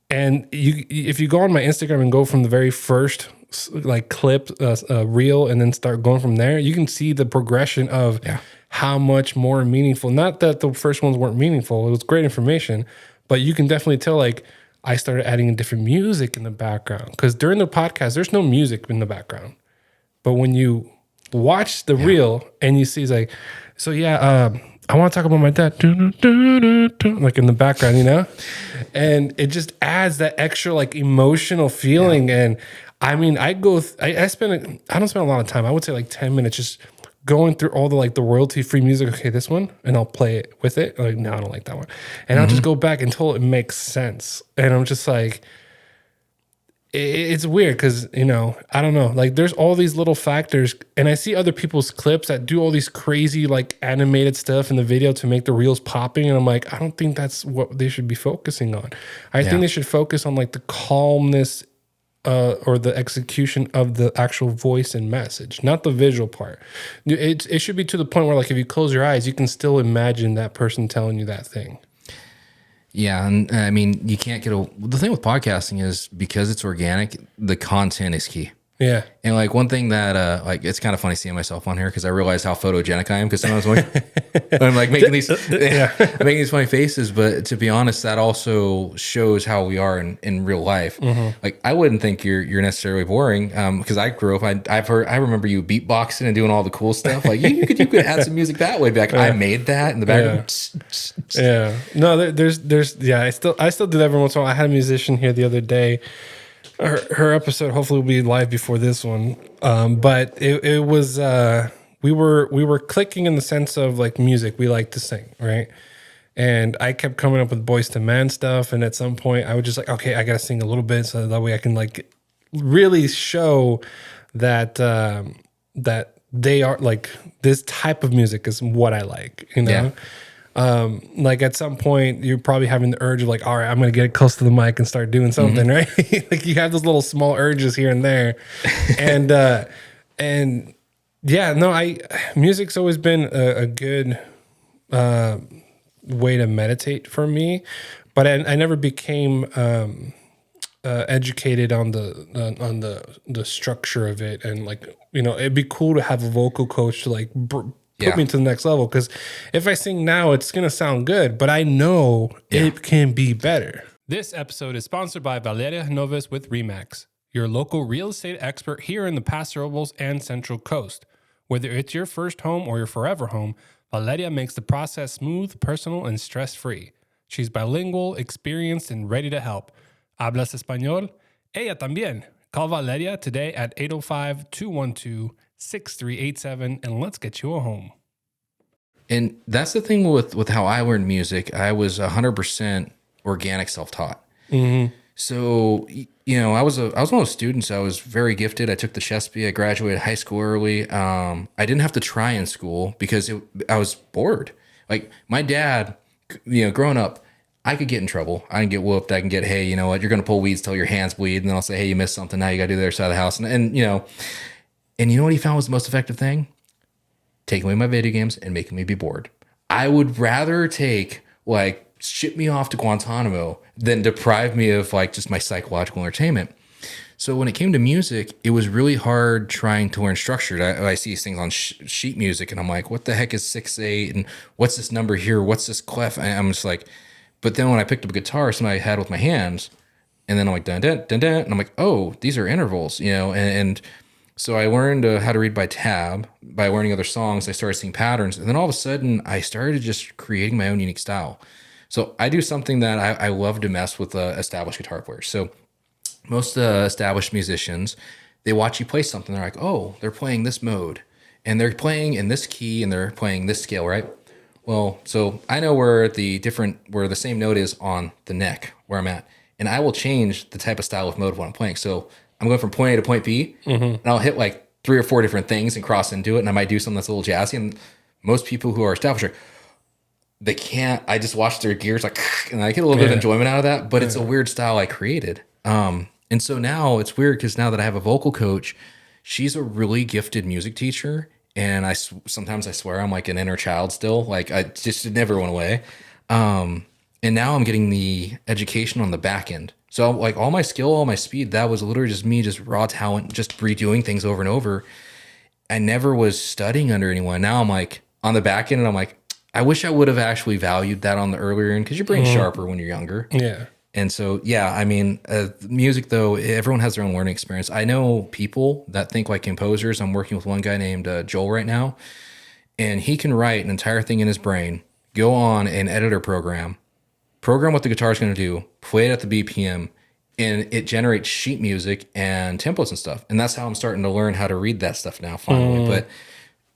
And if you go on my Instagram and go from the very first like clip, reel, and then start going from there, you can see the progression of how much more meaningful. Not that the first ones weren't meaningful. It was great information, but you can definitely tell like I started adding different music in the background because during the podcast, there's no music in the background. But when you watch the reel and you see it's like, so I want to talk about my dad, like in the background, you know? And it just adds that extra like emotional feeling. And I mean, I don't spend a lot of time. I would say like 10 minutes just going through all the like the royalty free music. Okay, this one, and I'll play it with it. Like, no, I don't like that one. And I'll just go back until it makes sense. And I'm just like, it's weird because, I don't know. Like there's all these little factors and I see other people's clips that do all these crazy like animated stuff in the video to make the reels popping. And I'm like, I don't think that's what they should be focusing on. I think they should focus on like the calmness or the execution of the actual voice and message, not the visual part. It should be to the point where like if you close your eyes, you can still imagine that person telling you that thing. Yeah, and I mean, you can't the thing with podcasting is because it's organic, the content is key. Yeah. And like one thing that like it's kind of funny seeing myself on here because I realize how photogenic I am because sometimes I'm like making these making these funny faces, but to be honest, that also shows how we are in real life. Like I wouldn't think you're necessarily boring because I grew up. I remember you beatboxing and doing all the cool stuff. Like you could add some music that way back. I made that in the background. No, there's I still do that every once in a while. I had a musician here the other day. Her episode hopefully will be live before this one. But it was we were clicking in the sense of like music. We like to sing, right? And I kept coming up with Boys to Men stuff. And at some point, I would just like, okay, I got to sing a little bit so that way I can like really show that that they are like this type of music is what I like, you know. Like at some point you're probably having the urge of like, all right, I'm gonna get close to the mic and start doing something, right? Like you have those little small urges here and there, and yeah, no, music's always been a good way to meditate for me, but I never became educated on the structure of it, and like, you know, it'd be cool to have a vocal coach to like put me to the next level, because if I sing now, it's gonna sound good, but I know it can be better. This episode is sponsored by Valeria Noves with Remax, your local real estate expert here in the Paso Robles and Central Coast. Whether it's your first home or your forever home, Valeria makes the process smooth, personal, and stress-free. She's bilingual, experienced, and ready to help. ¿Hablas español? Ella también. Call Valeria today at 805-212-6387 and let's get you a home. And that's the thing with how I learned music. I was 100% organic self-taught. So, you know, I was one of those students. I was very gifted. I took the CHESP. I graduated high school early. I didn't have to try in school because I was bored. Like my dad, you know, growing up, I could get in trouble. I can get whooped. I can get, hey, you know what? You're going to pull weeds till your hands bleed. And then I'll say, hey, you missed something. Now you got to do the other side of the house. And you know what he found was the most effective thing? Taking away my video games and making me be bored. I would rather ship me off to Guantanamo than deprive me of like just my psychological entertainment. So when it came to music, it was really hard trying to learn structure. I see these things on sheet music and I'm like, what the heck is 6/8? And what's this number here? What's this clef? And I'm just like, but then when I picked up a guitar, something I had with my hands, and then I'm like, dun, dun, dun, dun, and I'm like, oh, these are intervals, you know? And so I learned how to read by tab. By learning other songs, I started seeing patterns. And then all of a sudden, I started just creating my own unique style. So I do something that I love to mess with established guitar players. So most established musicians, they watch you play something. They're like, oh, they're playing this mode, and they're playing in this key, and they're playing this scale, right? Well, so I know where the same note is on the neck where I'm at, and I will change the type of style of mode of what I'm playing. So I'm going from point A to point B, and I'll hit like 3 or 4 different things and cross into it, and I might do something that's a little jazzy. And most people who are established, they can't. I just watch their gears like, and I get a little bit of enjoyment out of that. But it's a weird style I created. And so now it's weird because now that I have a vocal coach, she's a really gifted music teacher. And sometimes I swear I'm like an inner child still. Like I just, it never went away. And now I'm getting the education on the back end. So like all my skill, all my speed, that was literally just me, just raw talent, just redoing things over and over. I never was studying under anyone. Now I'm like on the back end and I'm like, I wish I would have actually valued that on the earlier end, because your brain's sharper when you're younger. Yeah. And so, yeah, I mean, music, though, everyone has their own learning experience. I know people that think like composers. I'm working with one guy named Joel right now, and he can write an entire thing in his brain, go on an editor program what the guitar is going to do, play it at the BPM, and it generates sheet music and tempos and stuff. And that's how I'm starting to learn how to read that stuff now, finally. But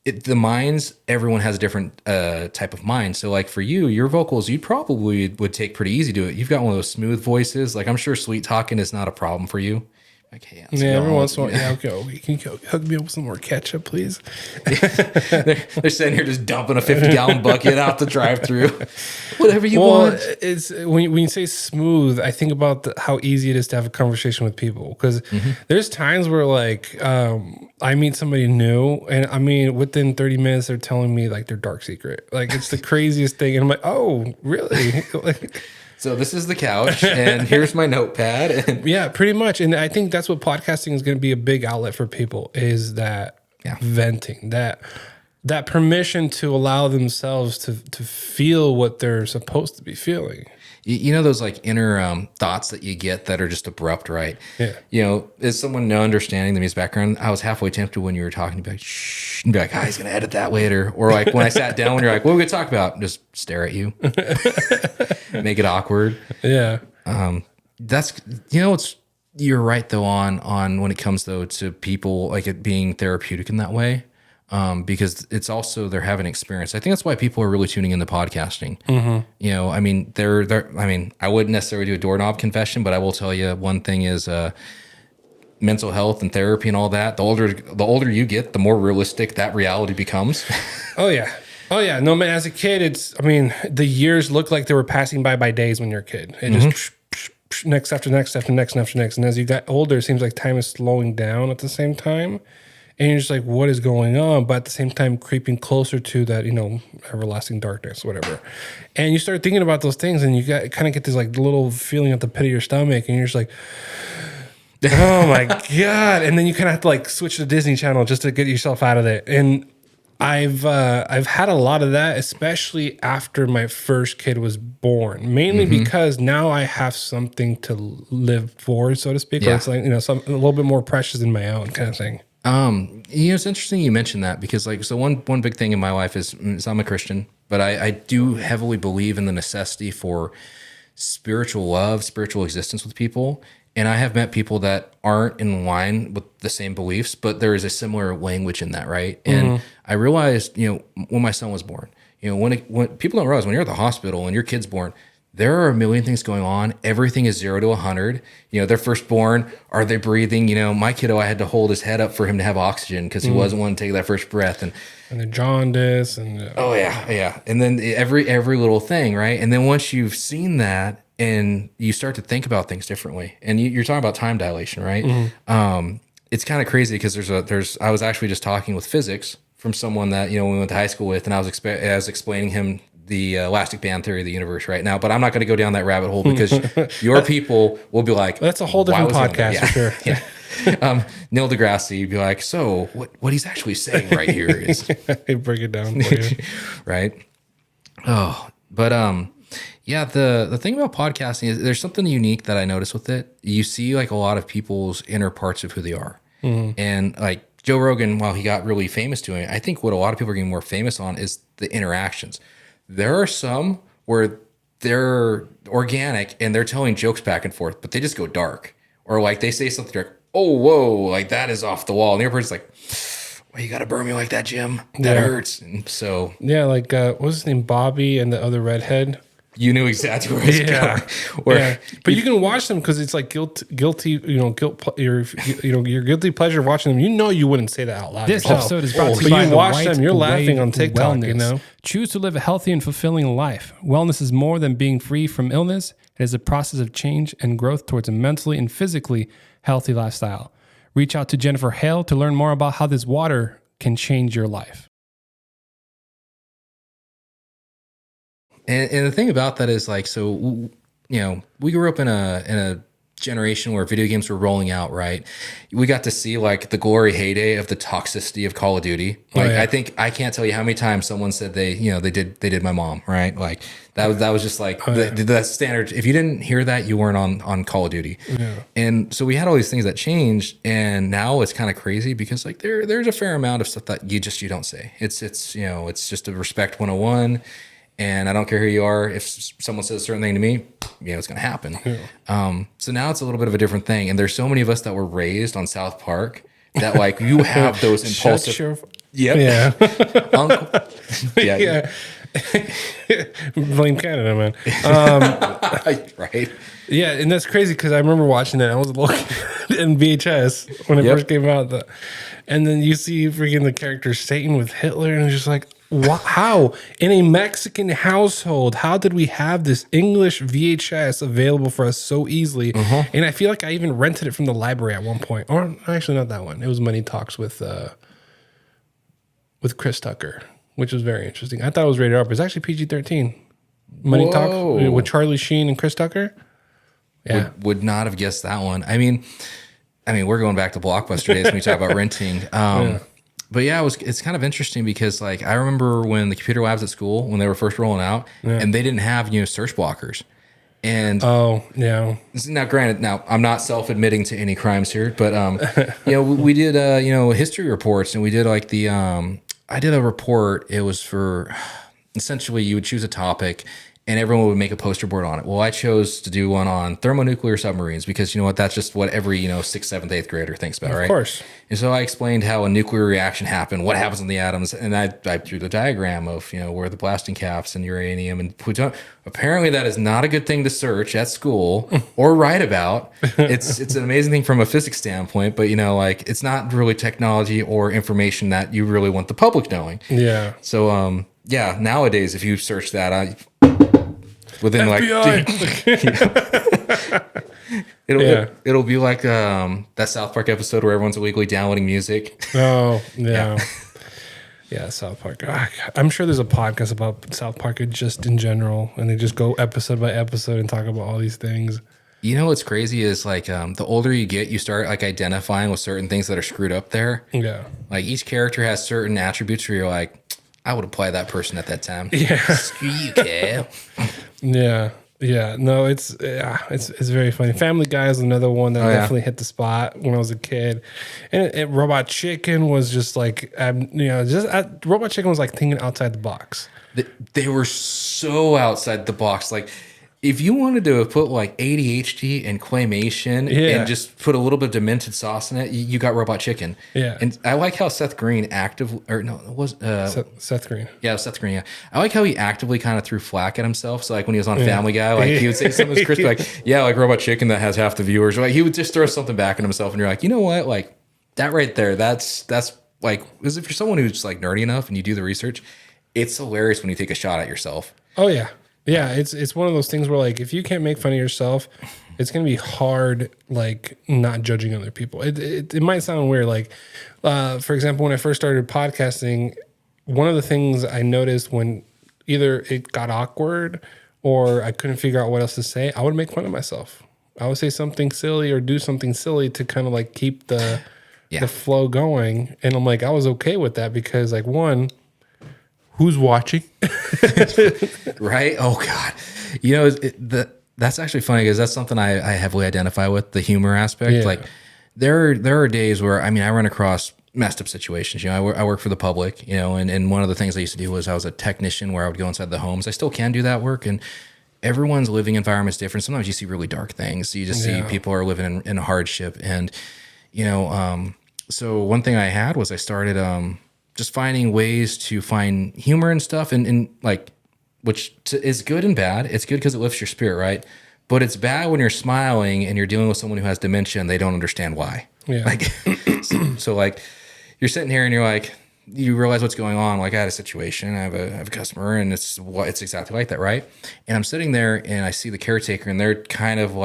the minds, everyone has a different type of mind. So like for you, your vocals, you probably would take pretty easy to it. You've got one of those smooth voices. Like I'm sure sweet talking is not a problem for you. Like, hey, every once in a while, yeah, okay, can you hook me up with some more ketchup, please? they're sitting here just dumping a 50-gallon bucket out the drive-through. Whatever you want. It's when you say smooth, I think about how easy it is to have a conversation with people, because there's times where like I meet somebody new, and I mean within 30 minutes they're telling me like their dark secret. Like it's the craziest thing, and I'm like, oh, really? Like. So this is the couch, and here's my notepad. And yeah, pretty much. And I think that's what podcasting is going to be a big outlet for people, is that venting, that permission to allow themselves to feel what they're supposed to be feeling. You know those like inner thoughts that you get that are just abrupt, right? Yeah. You know, as someone no understanding the music background, I was halfway tempted when you were talking to be like, shh, and be like, he's going to edit that later. Or like when I sat down, when you're like, what are we going to talk about? Just stare at you. Make it awkward. Yeah. That's, you're right though on when it comes though to people like it being therapeutic in that way. because it's also they're having experience. I think that's why people are really tuning into podcasting. You know, I mean, I mean, I wouldn't necessarily do a doorknob confession, but I will tell you one thing is mental health and therapy and all that. The older you get, the more realistic that reality becomes. Oh yeah. Oh yeah. No, man, as a kid, I mean, the years look like they were passing by days when you're a kid. It just next after next after next after next. And as you got older, it seems like time is slowing down at the same time. And you're just like, what is going on? But at the same time, creeping closer to that, everlasting darkness, whatever. And you start thinking about those things, and you kind of get this like little feeling at the pit of your stomach, and you're just like, oh my God. And then you kind of have to like switch to Disney Channel just to get yourself out of it. And I've had a lot of that, especially after my first kid was born, mainly because now I have something to live for, so to speak. Or it's like, a little bit more precious than my own kind of thing. It's interesting you mentioned that because one big thing in my life is I'm a Christian, but I do heavily believe in the necessity for spiritual love, spiritual existence with people. And I have met people that aren't in line with the same beliefs, but there is a similar language in that, right? And I realized, when my son was born, when people don't realize when you're at the hospital and your kid's born, there are a million things going on. Everything is 0 to 100. They're firstborn. Are they breathing? My kiddo, I had to hold his head up for him to have oxygen because he wasn't wanting to take that first breath. And the jaundice and oh yeah. And then every little thing, right? And then once you've seen that, and you start to think about things differently, and you're talking about time dilation, right? It's kind of crazy because I was actually just talking with physics from someone that we went to high school with, and I was explaining him the elastic band theory of the universe right now, but I'm not going to go down that rabbit hole because your people will be like, that's a whole different podcast for sure. Yeah. Neil deGrasse, you'd be like, so what he's actually saying right here is break it down for you. Right. Oh, but yeah, the thing about podcasting is there's something unique that I notice with it. You see like a lot of people's inner parts of who they are. And like Joe Rogan, while he got really famous doing it, I think what a lot of people are getting more famous on is the interactions. There are some where they're organic and they're telling jokes back and forth, but they just go dark. Or like they say something like, oh, whoa, like that is off the wall. And the other person's like, well, you got to burn me like that, Jim. That hurts. And so. Yeah, like what was his name? Bobby and the other redhead. You knew exactly where it's going. But you can watch them because it's like guilty, your guilty pleasure of watching them. You wouldn't say that out loud. This episode is brought to But you by you the watch White them, you're laughing Wave on TikTok, Wellness. Choose to live a healthy and fulfilling life. Wellness is more than being free from illness. It is a process of change and growth towards a mentally and physically healthy lifestyle. Reach out to Jennifer Hale to learn more about how this water can change your life. And the thing about that is like, so, we grew up in a generation where video games were rolling out, right? We got to see like the glory heyday of the toxicity of Call of Duty. Like, I can't tell you how many times someone said they did my mom, right? Like that was just like the standard. If you didn't hear that, you weren't on Call of Duty. Yeah. And so we had all these things that changed, and now it's kind of crazy because like there's a fair amount of stuff that you don't say. It's just a respect 101. And I don't care who you are. If someone says a certain thing to me, it's going to happen. Yeah. So now it's a little bit of a different thing. And there's so many of us that were raised on South Park that like you have those impulsive. Yeah. Uncle. Yeah. Blame Canada, man. Right. Yeah, and that's crazy because I remember watching that. I was looking in VHS when it first came out. And then you see freaking the character Satan with Hitler, and it's just like, how? In a Mexican household, how did we have this English VHS available for us so easily? And I feel like I even rented it from the library at one point. Or actually, not that one. It was Money Talks with Chris Tucker, which was very interesting. I thought it was rated R, but it's actually PG-13. Money Talks with Charlie Sheen and Chris Tucker. Yeah. Would not have guessed that one. I mean, we're going back to Blockbuster days when we talk about renting. But yeah, it's kind of interesting because like I remember when the computer labs at school, when they were first rolling out, and they didn't have search blockers. And now granted, I'm not self-admitting to any crimes here, but we did history reports, and we did like I did a report. It was for essentially you would choose a topic, and everyone would make a poster board on it. Well, I chose to do one on thermonuclear submarines because you know what? That's just what every, 6th, 7th, 8th grader thinks about, right? Of course. And so I explained how a nuclear reaction happened, what happens in the atoms, and I drew the diagram of, where the blasting caps and uranium and plutonium. Apparently that is not a good thing to search at school or write about. It's an amazing thing from a physics standpoint, but it's not really technology or information that you really want the public knowing. Yeah. So nowadays if you search that, within it'll be like that South Park episode where everyone's illegally downloading music. Oh, yeah. Yeah, South Park. I'm sure there's a podcast about South Park just in general, and they just go episode by episode and talk about all these things. What's crazy is the older you get, you start identifying with certain things that are screwed up there. Yeah. Like each character has certain attributes where you're like, I would apply that person at that time. Yeah. Screw you, Cal. Yeah. Yeah. No, it's very funny. Family Guy is another one that definitely hit the spot when I was a kid. And Robot Chicken was just Robot Chicken was like thinking outside the box. They were so outside the box. Like, if you wanted to put ADHD and claymation and just put a little bit of demented sauce in it, you got Robot Chicken. Yeah. And I like how Seth Green Seth Green. Yeah, Seth Green. Yeah. I like how he actively kind of threw flack at himself. So when he was on Family Guy, he would say something to Chris like Robot Chicken that has half the viewers. Or, he would just throw something back at himself, and you're like, you know what? That right there, that's because if you're someone who's nerdy enough and you do the research, it's hilarious when you take a shot at yourself. Oh yeah. Yeah, it's one of those things where if you can't make fun of yourself, it's gonna be hard not judging other people. It might sound weird. For example, when I first started podcasting, one of the things I noticed when either it got awkward or I couldn't figure out what else to say, I would make fun of myself. I would say something silly or do something silly to kind of keep the flow going. And I'm I was okay with that because one, who's watching? Right? Oh God. That's actually funny because that's something I heavily identify with, the humor aspect. Yeah. There are days where I run across messed up situations. I work for the public, and one of the things I used to do was I was a technician where I would go inside the homes. I still can do that work, and everyone's living environment is different. Sometimes you see really dark things. You just see people are living in hardship, and so one thing I had was I started just finding ways to find humor and stuff, and which is good and bad. It's good because it lifts your spirit, right? But it's bad when you're smiling and you're dealing with someone who has dementia and they don't understand why. Yeah. So you're sitting here and you're you realize what's going on. I had a situation, I have a customer, and it's exactly like that, right? And I'm sitting there and I see the caretaker, and they're kind of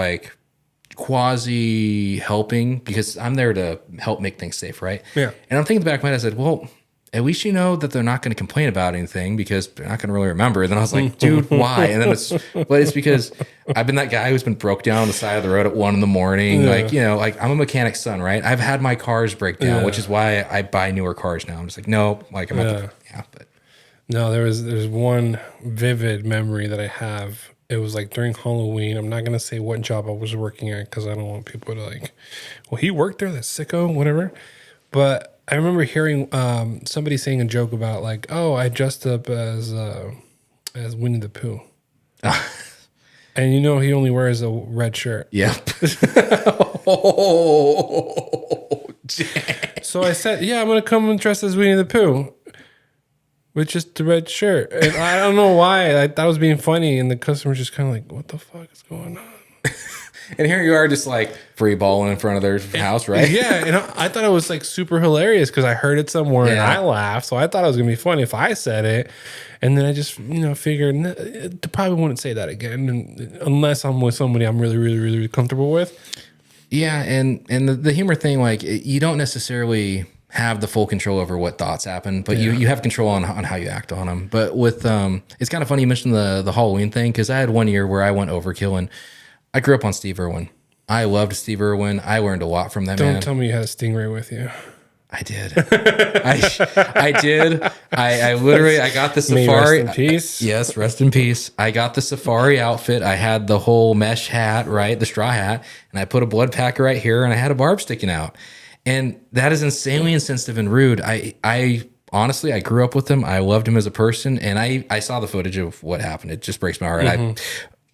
quasi helping because I'm there to help make things safe, right? Yeah. And I'm thinking in the back of my head, I said, well, at least that they're not going to complain about anything because they're not going to really remember. And then I was like, dude, why? And then it's because I've been that guy who's been broke down on the side of the road at 1 a.m. I'm a mechanic's son, right? I've had my cars break down, which is why I buy newer cars now. I'm just no, I'm at but no, there's one vivid memory that I have. It was during Halloween. I'm not going to say what job I was working at because I don't want people to well, he worked there, that sicko, whatever. But I remember hearing somebody saying a joke about oh, I dressed up as Winnie the Pooh. And he only wears a red shirt. Yep. So I said, yeah, I'm going to come and dress as Winnie the Pooh with just the red shirt. And I don't know why. I thought I was being funny. And the customer's just kind of what the fuck is going on? And here you are just free balling in front of their house, right? Yeah. And I thought it was super hilarious because I heard it somewhere and I laughed. So I thought it was going to be funny if I said it. And then I just, figured I probably wouldn't say that again unless I'm with somebody I'm really, really, really comfortable with. Yeah. And the humor thing, you don't necessarily have the full control over what thoughts happen, but you have control on how you act on them. But with, it's kind of funny you mentioned the Halloween thing because I had one year where I went overkill and I grew up on Steve Irwin. I loved Steve Irwin. I learned a lot from that man. Don't tell me you had a stingray with you. I did. I did. I literally, I got the safari. Rest in peace. Yes, rest in peace. I got the safari outfit. I had the whole mesh hat, right? The straw hat. And I put a blood packer right here and I had a barb sticking out. And that is insanely insensitive and rude. I honestly, I grew up with him. I loved him as a person, and I saw the footage of what happened. It just breaks my heart.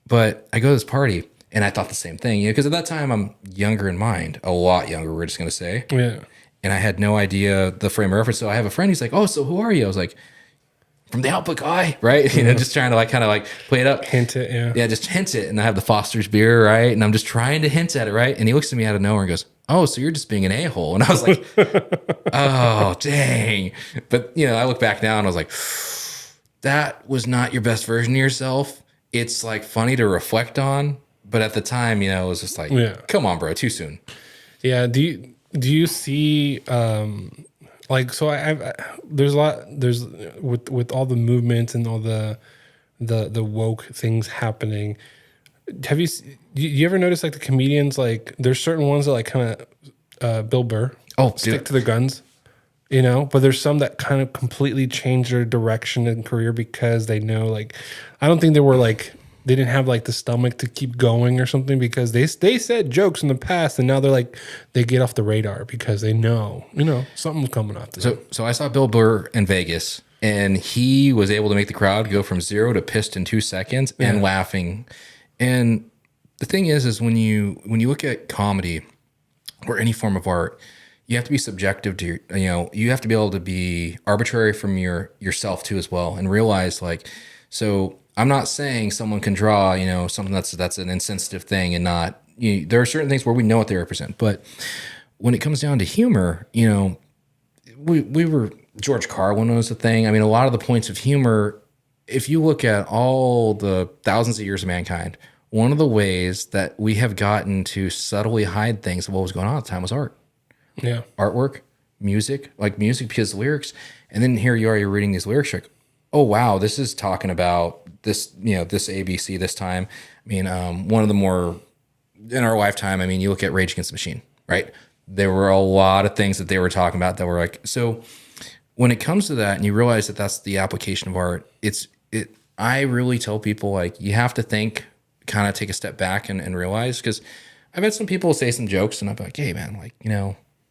But I go to this party, and I thought the same thing, because at that time I'm younger in mind, a lot younger. We're just gonna say, Yeah. and I had no idea the frame of reference. So I have a friend. He's like, "Oh, so who are you?" I was like, "From the Output Guy," right? Just trying to like kind of like play it up, Hint it. Yeah. yeah, just hint it. And I have the Foster's beer, right? And I'm just trying to hint at it, right? And he looks at me out of nowhere and goes, "Oh, so you're just being an a-hole." And I was like, "Oh, dang!" But I look back now and I was like, that was not your best version of yourself. It's like funny to reflect on, but at the time, it was just like, come on, bro, too soon. Yeah. Do you see like, so there's a lot, there's with all the movements and all the woke things happening. Have you ever noticed like the comedians, like there's certain ones that like kind of Bill Burr stick to their guns, but there's some that kind of completely change their direction and career because they know, like, I don't think they didn't have like the stomach to keep going or something, because they said jokes in the past and now they're like, they get off the radar because they know, something's coming after them. So I saw Bill Burr in Vegas, and he was able to make the crowd go from 0 to pissed in 2 seconds and laughing. And the thing is when you look at comedy or any form of art, you have to be subjective to you have to be able to be arbitrary from yourself too as well, and realize, like, so I'm not saying someone can draw, something that's an insensitive thing, and not, there are certain things where we know what they represent. But when it comes down to humor, we were, George Carlin was the thing. I mean, a lot of the points of humor, if you look at all the thousands of years of mankind, one of the ways that we have gotten to subtly hide things of what was going on at the time was art. Yeah. Artwork, music, because the lyrics, and then here you are, you're reading these lyrics, like, oh wow, this is talking about this, this ABC this time. I mean, one of the more in our lifetime, I mean, you look at Rage Against the Machine, right? There were a lot of things that they were talking about that were like, so when it comes to that and you realize that that's the application of art, I really tell people, like, you have to think, kind of take a step back and realize, because I've had some people say some jokes and I'm like, hey man, like,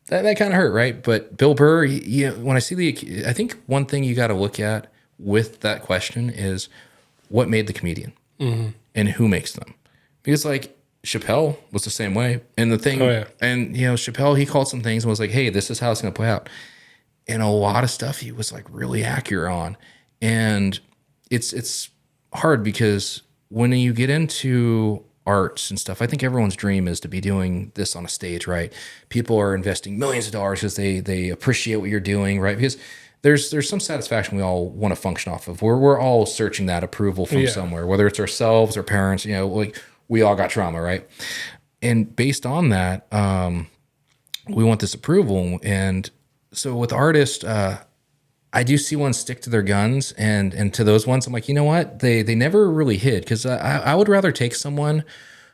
that kind of hurt, right? But Bill Burr, when I see I think one thing you got to look at with that question is what made the comedian and who makes them. Because like Chappelle was the same way. And the thing, and Chappelle, he called some things and was like, hey, this is how it's going to play out. And a lot of stuff he was like really accurate on. And it's hard because when you get into arts and stuff, I think everyone's dream is to be doing this on a stage, right? People are investing millions of dollars because they appreciate what you're doing, right? Because there's some satisfaction we all want to function off of. We're all searching that approval from somewhere, whether it's ourselves or parents, like we all got trauma, right? And based on that, we want this approval. And so with artists, I do see one stick to their guns, and to those ones, I'm like, you know what? They never really hid, because I would rather take someone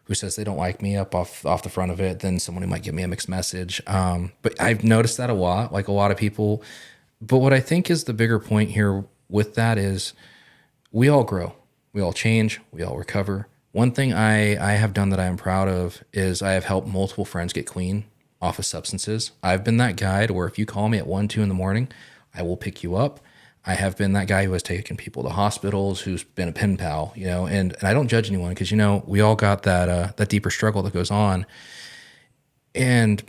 who says they don't like me up off the front of it than someone who might give me a mixed message. But I've noticed that a lot, like a lot of people. But what I think is the bigger point here with that is we all grow, we all change, we all recover. One thing I have done that I am proud of is I have helped multiple friends get clean off of substances. I've been that guy to where if you call me at 1, 2 in the morning, I will pick you up. I have been that guy who has taken people to hospitals, who's been a pen pal, and I don't judge anyone, because, we all got that deeper struggle that goes on. And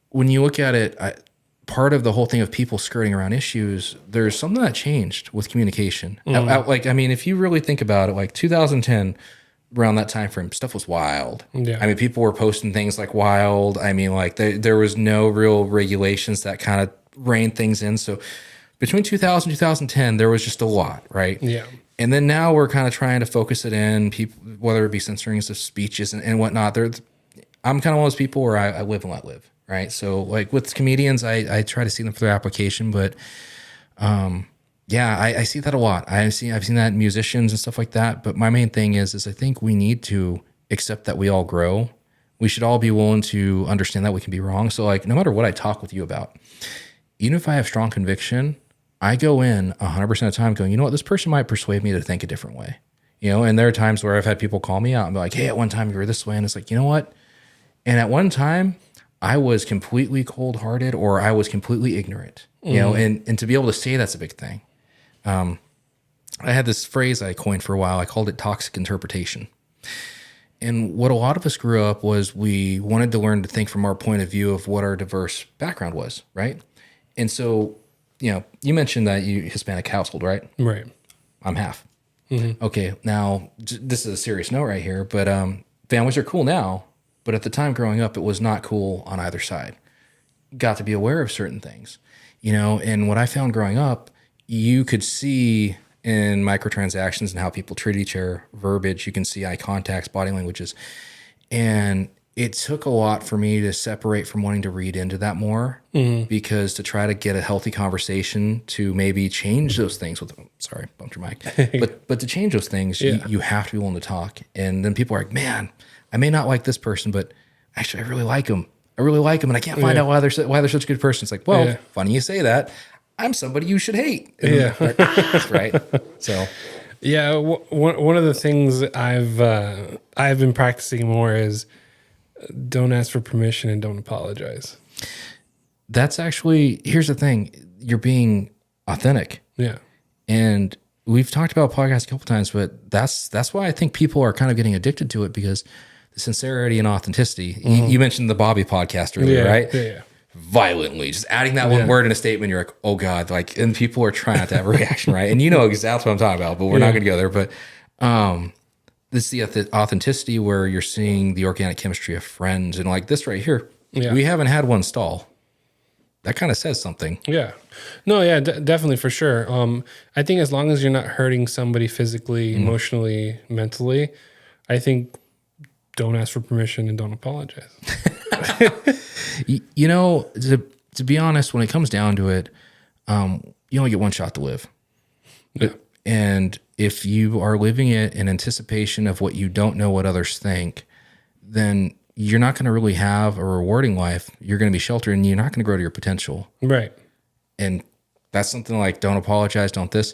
when you look at it, part of the whole thing of people skirting around issues, there's something that changed with communication. If you really think about it, like 2010, around that time frame, stuff was wild. Yeah. I mean, people were posting things like wild. I mean, like there was no real regulations that kind of rein things in. So between 2000 and 2010, there was just a lot, right? Yeah. And then now we're kind of trying to focus it in, people, whether it be censoring of speeches and whatnot. I'm kind of one of those people where I live and let live, right? So like with comedians, I try to see them for their application, but I see that a lot. I've seen that in musicians and stuff like that. But my main thing is I think we need to accept that we all grow. We should all be willing to understand that we can be wrong. So like, no matter what I talk with you about, even if I have strong conviction, I go in 100% of the time going, you know what, this person might persuade me to think a different way. And there are times where I've had people call me out and be like, hey, at one time you were this way. And it's like, you know what? And at one time, I was completely cold-hearted or I was completely ignorant, you know, and to be able to say that's a big thing. I had this phrase I coined for a while. I called it toxic interpretation. And what a lot of us grew up was we wanted to learn to think from our point of view of what our diverse background was, right? And so, you know, you mentioned that you Hispanic household, right? Right. I'm half. Okay, now this is a serious note right here, but families are cool now, but at the time growing up, it was not cool on either side. Got to be aware of certain things, you know, and what I found growing up, you could see in microtransactions and how people treat each other, verbiage, you can see eye contacts, body languages. And it took a lot for me to separate from wanting to read into that more because to try to get a healthy conversation to maybe change those things with, sorry, bumped your mic, but to change those things, you have to be willing to talk. And then people are like, man, I may not like this person, but actually I really like them. I really like them. And I can't find out why they're such a good person. It's like, well, funny you say that. I'm somebody you should hate. And right. So, yeah. One of the things I've been practicing more is don't ask for permission and don't apologize. that's actually, here's the thing. You're being authentic. Yeah. And we've talked about podcasts a couple times, but that's why I think people are kind of getting addicted to it because the sincerity and authenticity. You mentioned the Bobby podcast earlier, right? Yeah. Violently, just adding that one word in a statement, you're like, oh God, like, and people are trying not to have a reaction, right? And you know exactly what I'm talking about, but we're not going to go there. But this is the authenticity where you're seeing the organic chemistry of friends, and like this right here, we haven't had one stall. That kind of says something. Yeah. No, yeah, definitely for sure. I think as long as you're not hurting somebody physically, emotionally, mentally, I think don't ask for permission and don't apologize. You know, to be honest, when it comes down to it, you only get one shot to live. Yeah. And if you are living it in anticipation of what you don't know what others think, then you're not going to really have a rewarding life. You're going to be sheltered and you're not going to grow to your potential. Right. And that's something like, don't apologize, don't this.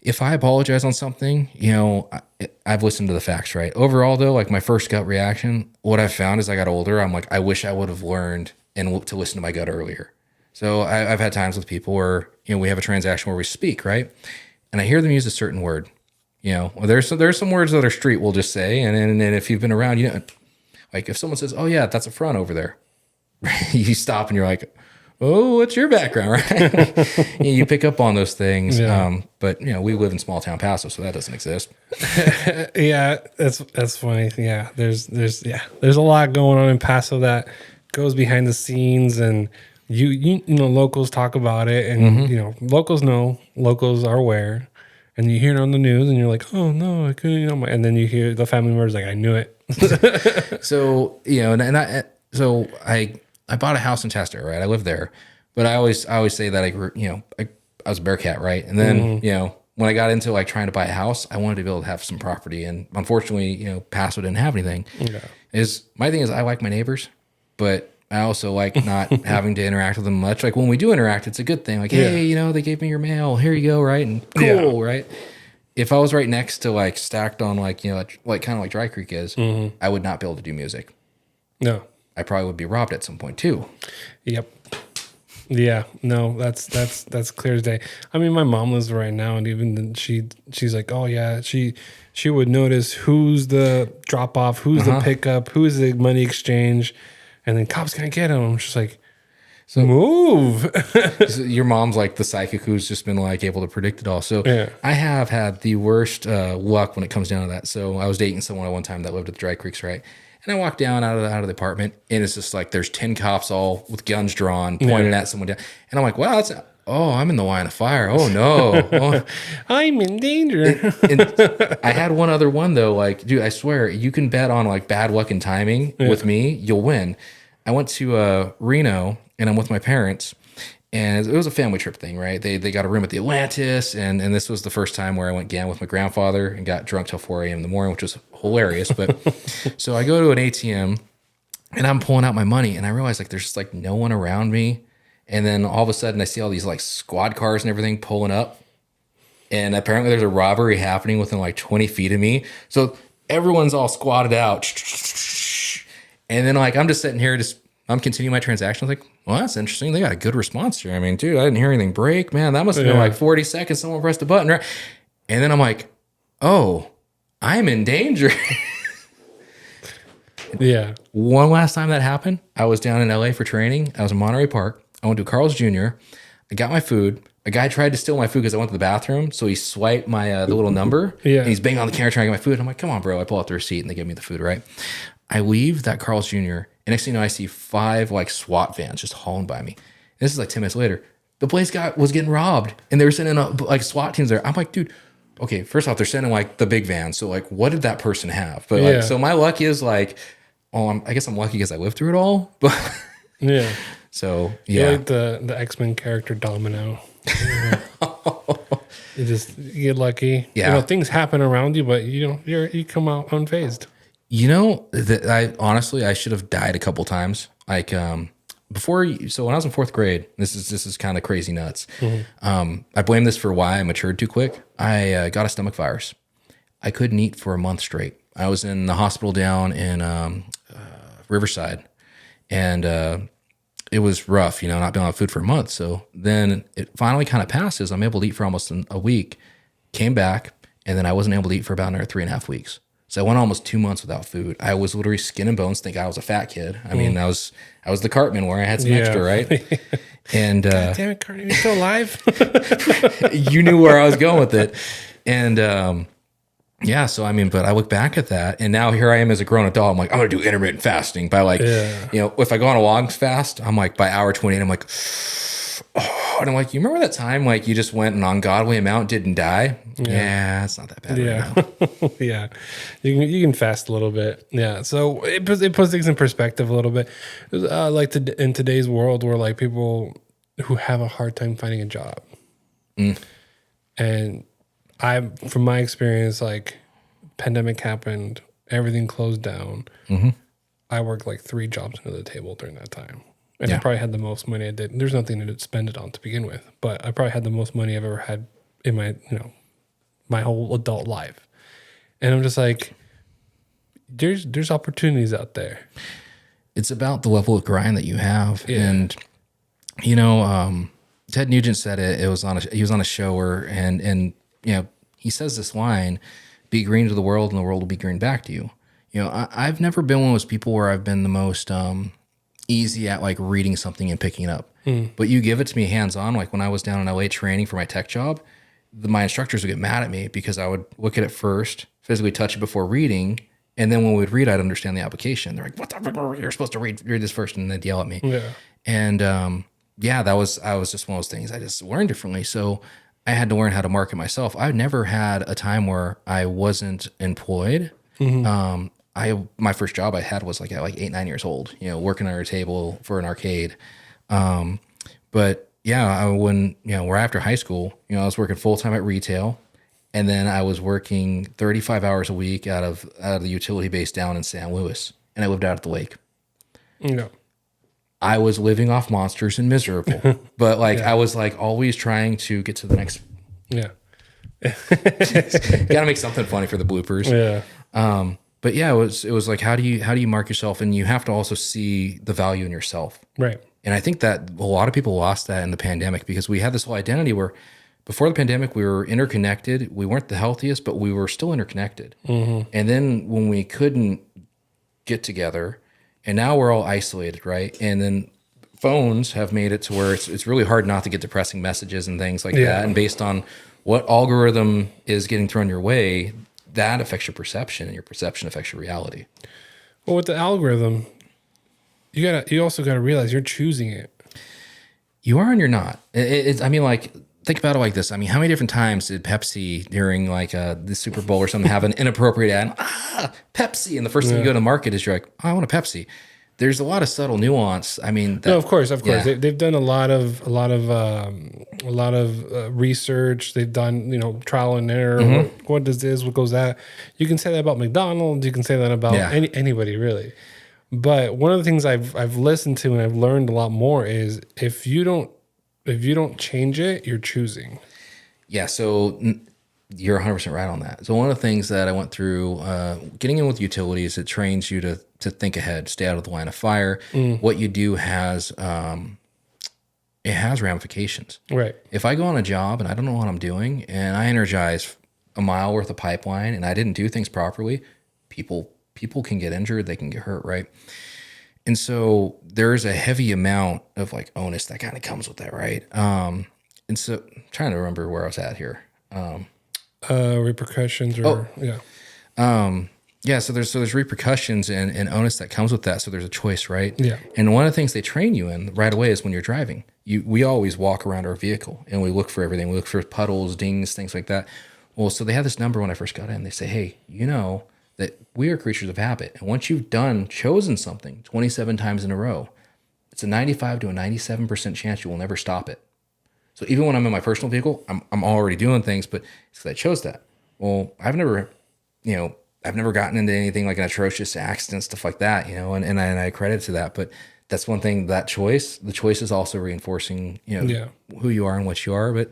If I apologize on something, you know, I've listened to the facts, right? Overall, though, like my first gut reaction, what I've found as I got older, I'm like, I wish I would have learned and to listen to my gut earlier. So I've had times with people where, you know, we have a transaction where we speak, right? And I hear them use a certain word. You know, there's some words that are street we'll just say. And if you've been around, you know, like if someone says, oh yeah, that's a front over there. You stop and you're like, oh, what's your background, right? You pick up on those things. Yeah. But you know, we live in small town Paso, so that doesn't exist. Yeah, that's funny. Yeah, there's a lot going on in Paso that goes behind the scenes, and you know locals talk about it, and you know locals are aware, and you hear it on the news, and you're like, oh no, I couldn't, you know, and then you hear the family members like, I knew it. So you know, so I bought a house in Chester, right? I lived there, but I always say that I grew, you know, I was a Bearcat, right? And then you know, when I got into like trying to buy a house, I wanted to be able to have some property, and unfortunately, you know, Paso didn't have anything. Yeah. My thing is I like my neighbors, but I also like not having to interact with them much. Like when we do interact, it's a good thing. Like, hey, you know, they gave me your mail. Here you go, right? And cool, right? If I was right next to like stacked on like, you know, like kind of like Dry Creek is, I would not be able to do music. No. I probably would be robbed at some point too. Yep. Yeah. No, that's clear as day. I mean, my mom lives right now, and even then she's like, oh yeah, she would notice who's the drop off, who's the pickup, who's the money exchange, and then cops gonna get him. I'm just like, so move. So your mom's like the psychic who's just been like able to predict it all. So I have had the worst luck when it comes down to that. So I was dating someone at one time that lived at the Dry Creeks, right? And I walked down out of the apartment, and it's just like there's 10 cops all with guns drawn, pointing at someone down. And I'm like, wow, I'm in the line of fire. Oh no, I'm in danger. and I had one other one though. Like, dude, I swear you can bet on like bad luck and timing with me, you'll win. I went to Reno, and I'm with my parents, and it was a family trip thing, right? They got a room at the Atlantis, and this was the first time where I went again with my grandfather and got drunk till 4 a.m. in the morning, which was hilarious. But so I go to an ATM, and I'm pulling out my money, and I realize like there's just like no one around me, and then all of a sudden I see all these like squad cars and everything pulling up, and apparently there's a robbery happening within like 20 feet of me. So everyone's all squatted out, and then like I'm just sitting here just I'm continuing my transaction. I was like, well, that's interesting. They got a good response here. I mean, dude, I didn't hear anything break. Man, that must have been like 40 seconds. Someone pressed a button, right? And then I'm like, oh, I'm in danger. Yeah. One last time that happened, I was down in LA for training. I was in Monterey Park. I went to Carl's Jr. I got my food. A guy tried to steal my food because I went to the bathroom. So he swiped my the little number. Yeah. And he's banging on the counter trying to get my food. I'm like, come on, bro. I pull out the receipt and they give me the food, right? I leave that Carl's Jr. And next thing you know, I see 5 like SWAT vans just hauling by me. And this is like 10 minutes later. The place was getting robbed and they were sending like SWAT teams there. I'm like, dude, okay, first off, they're sending like the big van. So like, what did that person have? But like, so my luck is like, I guess I'm lucky because I lived through it all. But Yeah. so You're like the X-Men character Domino. You get lucky. Yeah. You know, things happen around you, but you come out unfazed. You know, I should have died a couple times. Like so when I was in 4th grade, this is kind of crazy nuts. I blame this for why I matured too quick. I got a stomach virus. I couldn't eat for a month straight. I was in the hospital down in Riverside, and it was rough, you know, not being on food for a month. So then it finally kind of passes. I'm able to eat for almost a week, came back, and then I wasn't able to eat for about another 3.5 weeks. So I went almost 2 months without food. I was literally skin and bones, think I was a fat kid. I mean, I was the Cartman where I had some extra, right? And God damn it, Cartman, you're still alive? you knew where I was going with it. And yeah, so I mean, but I look back at that, and now here I am as a grown adult. I'm like, I'm gonna do intermittent fasting by like, you know, if I go on a long fast, I'm like by hour 28, I'm like, oh, and I'm like, you remember that time like you just went an ungodly amount, didn't die? Yeah, it's not that bad. Yeah. Right now. Yeah. You can fast a little bit. Yeah. So it puts things in perspective a little bit. In today's world where like people who have a hard time finding a job. And from my experience, like pandemic happened, everything closed down. I worked like 3 jobs under the table during that time. And I probably had the most money I did. There's nothing to spend it on to begin with, but I probably had the most money I've ever had in my, my whole adult life. And I'm just like, there's opportunities out there. It's about the level of grind that you have. And, you know, Ted Nugent said it. He was on a show where, and you know, he says this line, be green to the world and the world will be green back to you. You know, I've never been one of those people where I've been the most easy at like reading something and picking it up. But you give it to me hands-on, like when I was down in LA training for my tech job, my instructors would get mad at me because I would look at it first, physically touch it before reading, and then when we would read, I'd understand the application. They're like, "What the fuck? You're supposed to read this first," and they'd yell at me. Yeah. And I was just one of those things. I just learned differently, so I had to learn how to market myself. I've never had a time where I wasn't employed. My first job I had was like at like 8-9 years old, you know, working under a table for an arcade. But yeah, when, you know, we're after high school, you know, I was working full time at retail, and then I was working 35 hours a week out of the utility base down in San Luis, and I lived out at the lake. Yeah. I was living off monsters and miserable, but like I was like always trying to get to the next. Yeah. Got to make something funny for the bloopers. Yeah. But yeah, it was like, how do you mark yourself? And you have to also see the value in yourself. Right. And I think that a lot of people lost that in the pandemic because we had this whole identity where before the pandemic, we were interconnected. We weren't the healthiest, but we were still interconnected. And then when we couldn't get together, and now we're all isolated, right? And then phones have made it to where it's really hard not to get depressing messages and things like that. And based on what algorithm is getting thrown your way, that affects your perception, and your perception affects your reality. Well, with the algorithm, you also gotta realize you're choosing it. You are and you're not. I mean, like, think about it like this. I mean, how many different times did Pepsi during like the Super Bowl or something have an inappropriate ad? Pepsi, and the first thing you go to market is you're like, oh, I want a Pepsi. There's a lot of subtle nuance. I mean, No, of course. Yeah. They've done a lot of research. They've done trial and error. What does this? What goes that? You can say that about McDonald's. You can say that about anybody really. But one of the things I've listened to and I've learned a lot more is if you don't change it, you're choosing. Yeah. So you're 100% right on that. So one of the things that I went through, getting in with utilities, it trains you to think ahead, stay out of the line of fire. What you do has, it has ramifications. Right. If I go on a job and I don't know what I'm doing and I energize a mile worth of pipeline and I didn't do things properly, people can get injured, they can get hurt, right? And so there's a heavy amount of like onus that kind of comes with that, right? And so I'm trying to remember where I was at here. Repercussions or Yeah, so there's repercussions and onus that comes with that. So there's a choice, right? Yeah. And one of the things they train you in right away is when you're driving. We always walk around our vehicle and we look for everything. We look for puddles, dings, things like that. Well, so they had this number when I first got in. They say, hey, you know that we are creatures of habit. And once you've chosen something 27 times in a row, it's a 95 to a 97% chance you will never stop it. So even when I'm in my personal vehicle, I'm already doing things, but it's because I chose that. Well, I've never gotten into anything like an atrocious accident, stuff like that, and I credit to that. But that's one thing, the choice is also reinforcing, who you are and what you are. But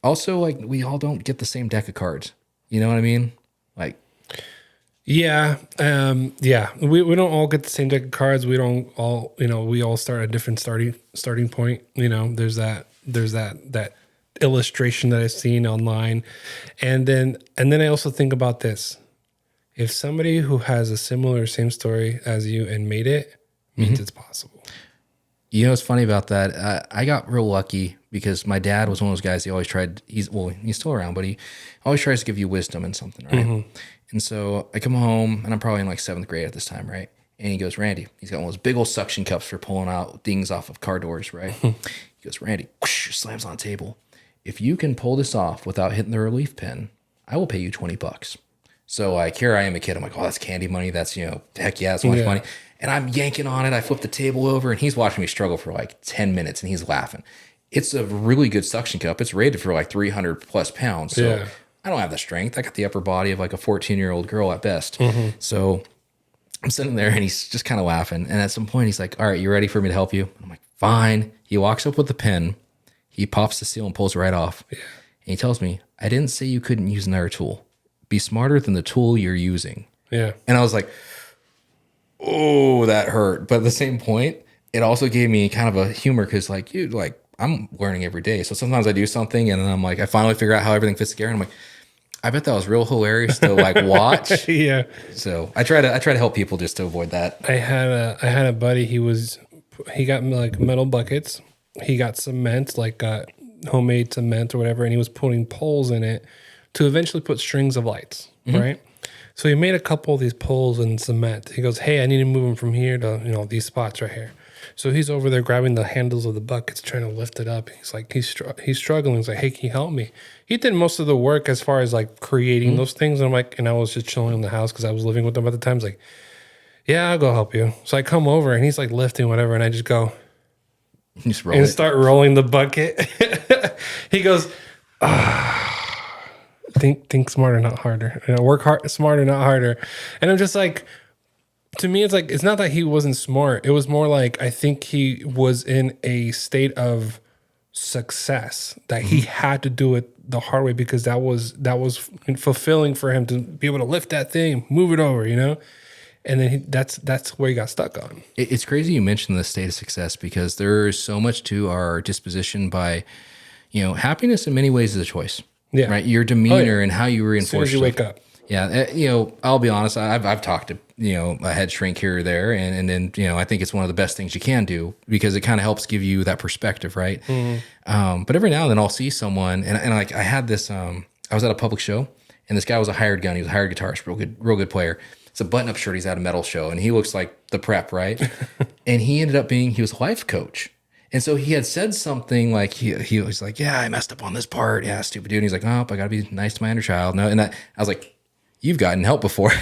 also, like, we all don't get the same deck of cards. You know what I mean? Like, yeah. We don't all get the same deck of cards. We don't all, we all start at a different starting point. There's that illustration that I've seen online. And then I also think about this. If somebody who has a similar same story as you and made it, means it's possible. You know what's funny about that? I got real lucky because my dad was one of those guys. He always tried. He's still around, but he always tries to give you wisdom in something, right? And so I come home, and I'm probably in like 7th grade at this time, right? And he goes, Randy, he's got one of those big old suction cups for pulling out dings off of car doors, right? He goes, Randy, whoosh, slams on the table. If you can pull this off without hitting the relief pin, I will pay you $20. So like, here I am, a kid. I'm like, oh, that's candy money. That's, heck yeah, that's so much money. And I'm yanking on it. I flip the table over and he's watching me struggle for like 10 minutes and he's laughing. It's a really good suction cup. It's rated for like 300 plus pounds. So I don't have the strength. I got the upper body of like a 14-year-old girl at best. So I'm sitting there and he's just kind of laughing. And at some point he's like, all right, you ready for me to help you? I'm like, fine. He walks up with the pen. He pops the seal and pulls it right off. And he tells me, I didn't say you couldn't use another tool. Be smarter than the tool you're using. Yeah. And I was like, oh, that hurt. But at the same point, it also gave me kind of a humor because like, dude, like I'm learning every day. So sometimes I do something and then I'm like, I finally figure out how everything fits together. And I'm like, I bet that was real hilarious to like watch. Yeah. So I try to help people just to avoid that. I had a buddy, he got like metal buckets. He got cement, like homemade cement or whatever, and he was putting poles in it to eventually put strings of lights, right? So he made a couple of these poles in cement. He goes, hey, I need to move them from here to, these spots right here. So he's over there grabbing the handles of the buckets, trying to lift it up. He's like, he's struggling. He's like, hey, can you help me? He did most of the work as far as like creating those things. And I'm like, and I was just chilling in the house because I was living with him at the time. I was like, yeah, I'll go help you. So I come over and he's like lifting whatever. And I just go and start rolling the bucket. He goes, think smarter, not harder. Work hard, smarter, not harder. And I'm just like, to me, it's like, it's not that he wasn't smart. It was more like, I think he was in a state of success that he had to do it the hard way because that was fulfilling for him to be able to lift that thing, move it over, And then that's where he got stuck on. It's crazy you mentioned the state of success because there's so much to our disposition by, happiness in many ways is a choice. Yeah. Right. Your demeanor and how you reinforce. As soon as you wake up. Yeah. I'll be honest. I've talked to, a head shrink here or there. And then, I think it's one of the best things you can do because it kind of helps give you that perspective. Right. But every now and then I'll see someone and like I had this, I was at a public show and this guy was a hired gun. He was a hired guitarist, real good player. It's a button-up shirt. He's at a metal show, and he looks like the prep, right? And he ended up he was a life coach. And so he had said something like, he was like, yeah, I messed up on this part. Yeah, stupid dude. And he's like, oh, I got to be nice to my inner child. No, and I was like, you've gotten help before.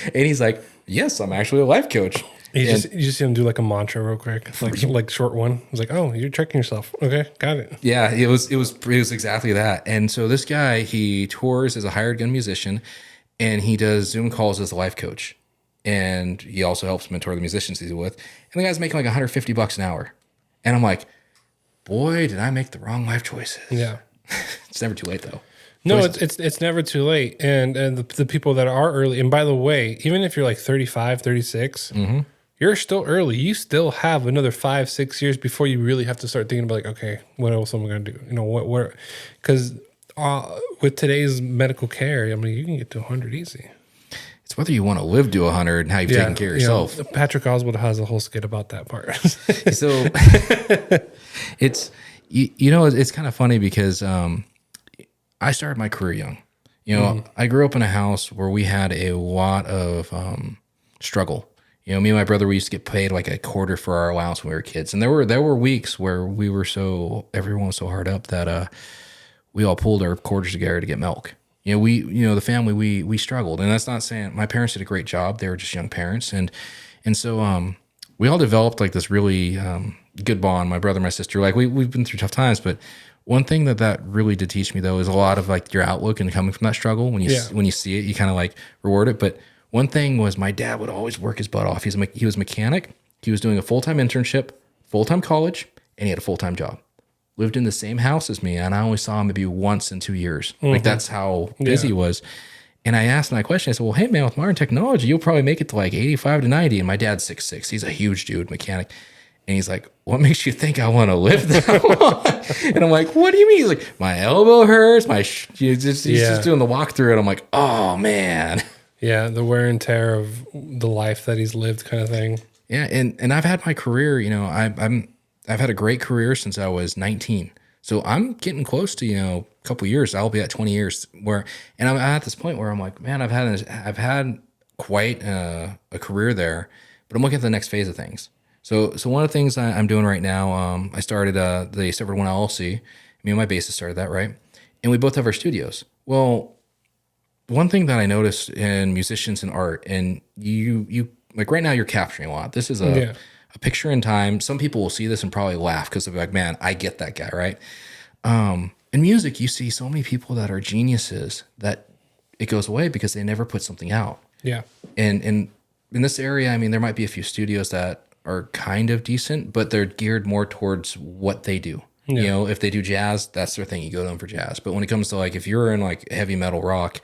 And he's like, yes, I'm actually a life coach. You just see him do like a mantra real quick, like short one. He's like, oh, you're checking yourself. Okay, got it. Yeah, it was exactly that. And so this guy, he tours as a hired gun musician. And he does Zoom calls as a life coach. And he also helps mentor the musicians he's with. And the guy's making like $150 an hour. And I'm like, boy, did I make the wrong life choices. Yeah. It's never too late though. No, it's never too late. And the people that are early, and by the way, even if you're like 35, 36, you're still early. You still have another 5-6 years before you really have to start thinking about like, okay, what else am I going to do? You know, what, because with today's medical care, I mean, you can get to 100 easy. It's whether you want to live to 100 and how you've taken care of yourself. Patrick Oswald has a whole skit about that part. So it's, you know, it's kind of funny because I started my career young. You know, I grew up in a house where we had a lot of struggle. You know, me and my brother, we used to get paid like a quarter for our allowance when we were kids. And there were weeks where everyone was so hard up that we all pulled our quarters together to get milk. You know, the family, we struggled. And that's not saying my parents did a great job. They were just young parents. And so we all developed like this really good bond, my brother and my sister. Like we've been through tough times, but one thing that really did teach me though is a lot of like your outlook and coming from that struggle. When you see it, you kind of like reward it. But one thing was my dad would always work his butt off. He was a mechanic. He was doing a full-time internship, full-time college, and he had a full-time job. Lived in the same house as me, and I only saw him maybe once in 2 years. Like that's how busy he was. And I asked him that question. I said, well, hey man, with modern technology, you'll probably make it to like 85 to 90. And my dad's 6'6". He's a huge dude, mechanic. And he's like, what makes you think I want to live that long? And I'm like, what do you mean? He's like, my elbow hurts. He's just doing the walkthrough. And I'm like, oh man. Yeah, the wear and tear of the life that he's lived kind of thing. Yeah, and I've had my career, you know, I've had a great career since I was 19. So I'm getting close to, you know, a couple of years. I'll be at 20 years and I'm at this point where I'm like, man, I've had quite a career there, but I'm looking at the next phase of things. So one of the things I'm doing right now, I started the Severed One LLC. Me and my bassist started that, right? And we both have our studios. Well, one thing that I noticed in musicians and art, and you like right now you're capturing a lot. This is a picture in time. Some people will see this and probably laugh because they're like, man, I get that guy, right? In music, you see so many people that are geniuses that it goes away because they never put something out. Yeah. And in this area, I mean, there might be a few studios that are kind of decent, but they're geared more towards what they do. Yeah. You know, if they do jazz, that's their thing. You go to them for jazz. But when it comes to like, if you're in like heavy metal rock,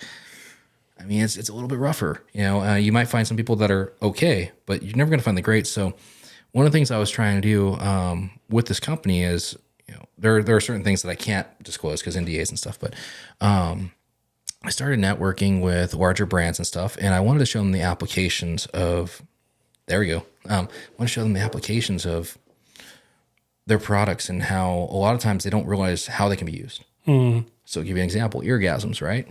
I mean, it's a little bit rougher. You know, you might find some people that are okay, but you're never going to find the greats. So one of the things I was trying to do with this company is, you know, there are certain things that I can't disclose because NDAs and stuff, but I started networking with larger brands and stuff, and I wanted to show them the applications of, there we go. I want to show them the applications of their products and how a lot of times they don't realize how they can be used. So I'll give you an example, eargasms, right?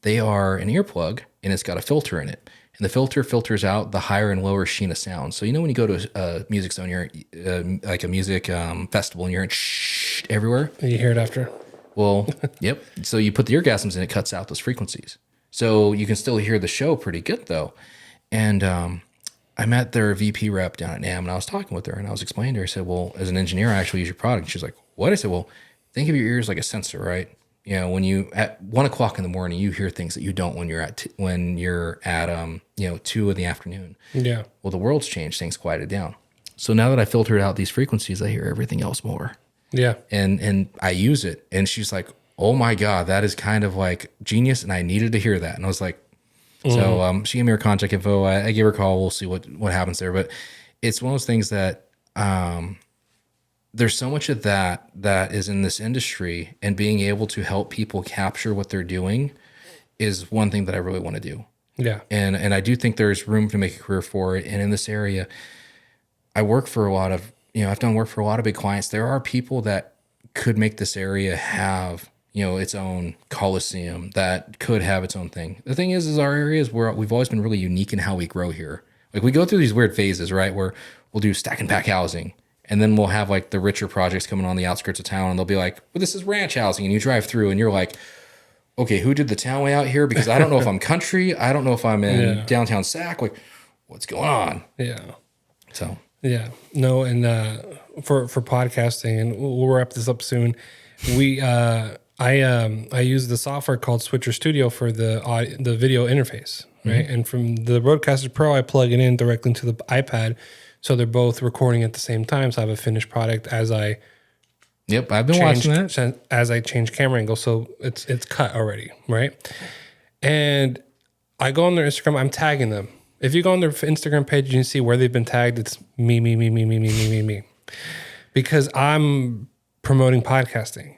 They are an earplug and it's got a filter in it. And the filter filters out the higher and lower sheen of sound. So, you know, when you go to a music zone, you're like a music festival and you're in shh everywhere. And you hear it after. Well, yep. So you put the eargasms in, it cuts out those frequencies. So you can still hear the show pretty good though. And I met their VP rep down at NAMM and I was talking with her and I was explaining to her, I said, well, as an engineer, I actually use your product. And she's like, what? I said, well, think of your ears like a sensor, right? You know, when you at 1 o'clock in the morning, you hear things that you don't when you're at 2 in the afternoon. Yeah. Well, the world's changed. Things quieted down. So now that I filtered out these frequencies, I hear everything else more. Yeah. And I use it. And she's like, oh my God, that is kind of like genius. And I needed to hear that. And I was like, so she gave me her contact info. I gave her a call. We'll see what happens there. But it's one of those things that there's so much of that is in this industry, and being able to help people capture what they're doing is one thing that I really want to do. Yeah. And I do think there's room to make a career for it. And in this area, I work for a lot of, I've done work for a lot of big clients. There are people that could make this area have, its own coliseum, that could have its own thing. The thing is our areas where we've always been really unique in how we grow here. Like we go through these weird phases, right? Where we'll do stack and pack housing. And then we'll have like the richer projects coming on the outskirts of town, and they'll be like, well, this is ranch housing. And you drive through and you're like, okay, who did the townway out here? Because I don't know if I'm country. I don't know if I'm in downtown Sac. Like, what's going on? Yeah. So. Yeah. No, and for podcasting, and we'll wrap this up soon. I use the software called Switcher Studio for the video interface, right? Mm-hmm. And from the Rodecaster Pro, I plug it in directly into the iPad. So they're both recording at the same time. So I have a finished product as I Yep, I've been watching that. as I change camera angle, so it's cut already, right? And I go on their Instagram. I'm tagging them. If you go on their Instagram page, you can see where they've been tagged. It's me, because I'm promoting podcasting,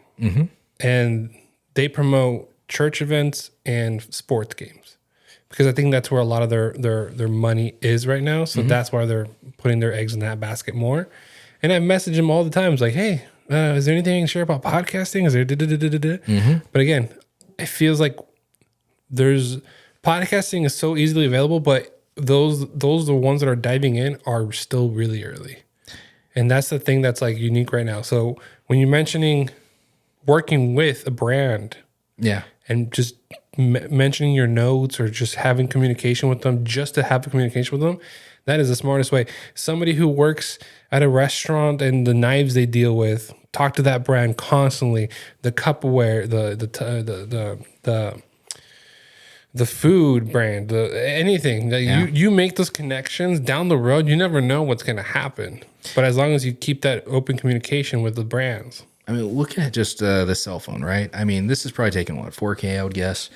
and they promote church events and sports games, because I think that's where a lot of their money is right now. So that's why they're putting their eggs in that basket more. And I message them all the time. It's like, hey, is there anything you can share about podcasting? Is there But again, it feels like podcasting is so easily available, but those the ones that are diving in are still really early. And that's the thing that's like unique right now. So when you're mentioning working with a brand, and just mentioning your notes or just having communication with them, just to have a communication with them, that is the smartest way. Somebody who works at a restaurant and the knives they deal with, talk to that brand constantly. The Cupware, the food brand, anything that you make those connections down the road. You never know what's going to happen, but as long as you keep that open communication with the brands. I mean, look at just the cell phone, right? I mean, this is probably taking 4K, I would guess.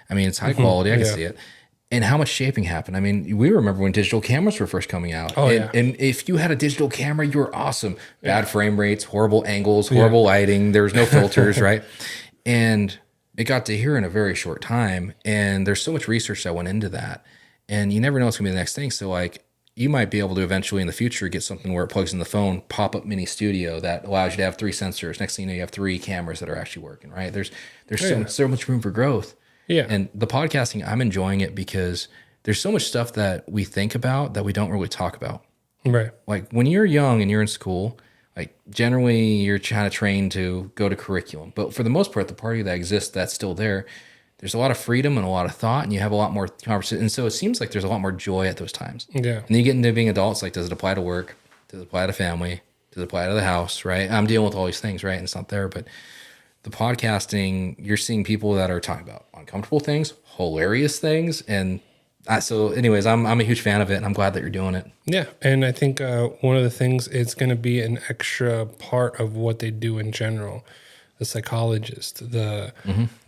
I mean, it's high quality. I can see it. And how much shaping happened. I mean, we remember when digital cameras were first coming out. And if you had a digital camera, you were awesome. Bad frame rates, horrible angles, horrible lighting. There was no filters, right? And it got to here in a very short time. And there's so much research that went into that. And you never know what's going to be the next thing. So, like, you might be able to eventually in the future get something where it plugs in the phone, pop-up mini studio that allows you to have 3 sensors. Next thing you know, you have 3 cameras that are actually working, right? There's so much room for growth. Yeah. And the podcasting, I'm enjoying it because there's so much stuff that we think about that we don't really talk about. Right. Like when you're young and you're in school, like generally you're kind of trained to go to curriculum. But for the most part, the party that exists that's still there, there's a lot of freedom and a lot of thought, and you have a lot more conversation. And so it seems like there's a lot more joy at those times. Yeah. And then you get into being adults, like, does it apply to work? Does it apply to family? Does it apply to the house, right? I'm dealing with all these things, right? And it's not there, but the podcasting, you're seeing people that are talking about uncomfortable things, hilarious things. And so anyways, I'm a huge fan of it, and I'm glad that you're doing it. Yeah. And I think one of the things, it's going to be an extra part of what they do in general. The psychologist, the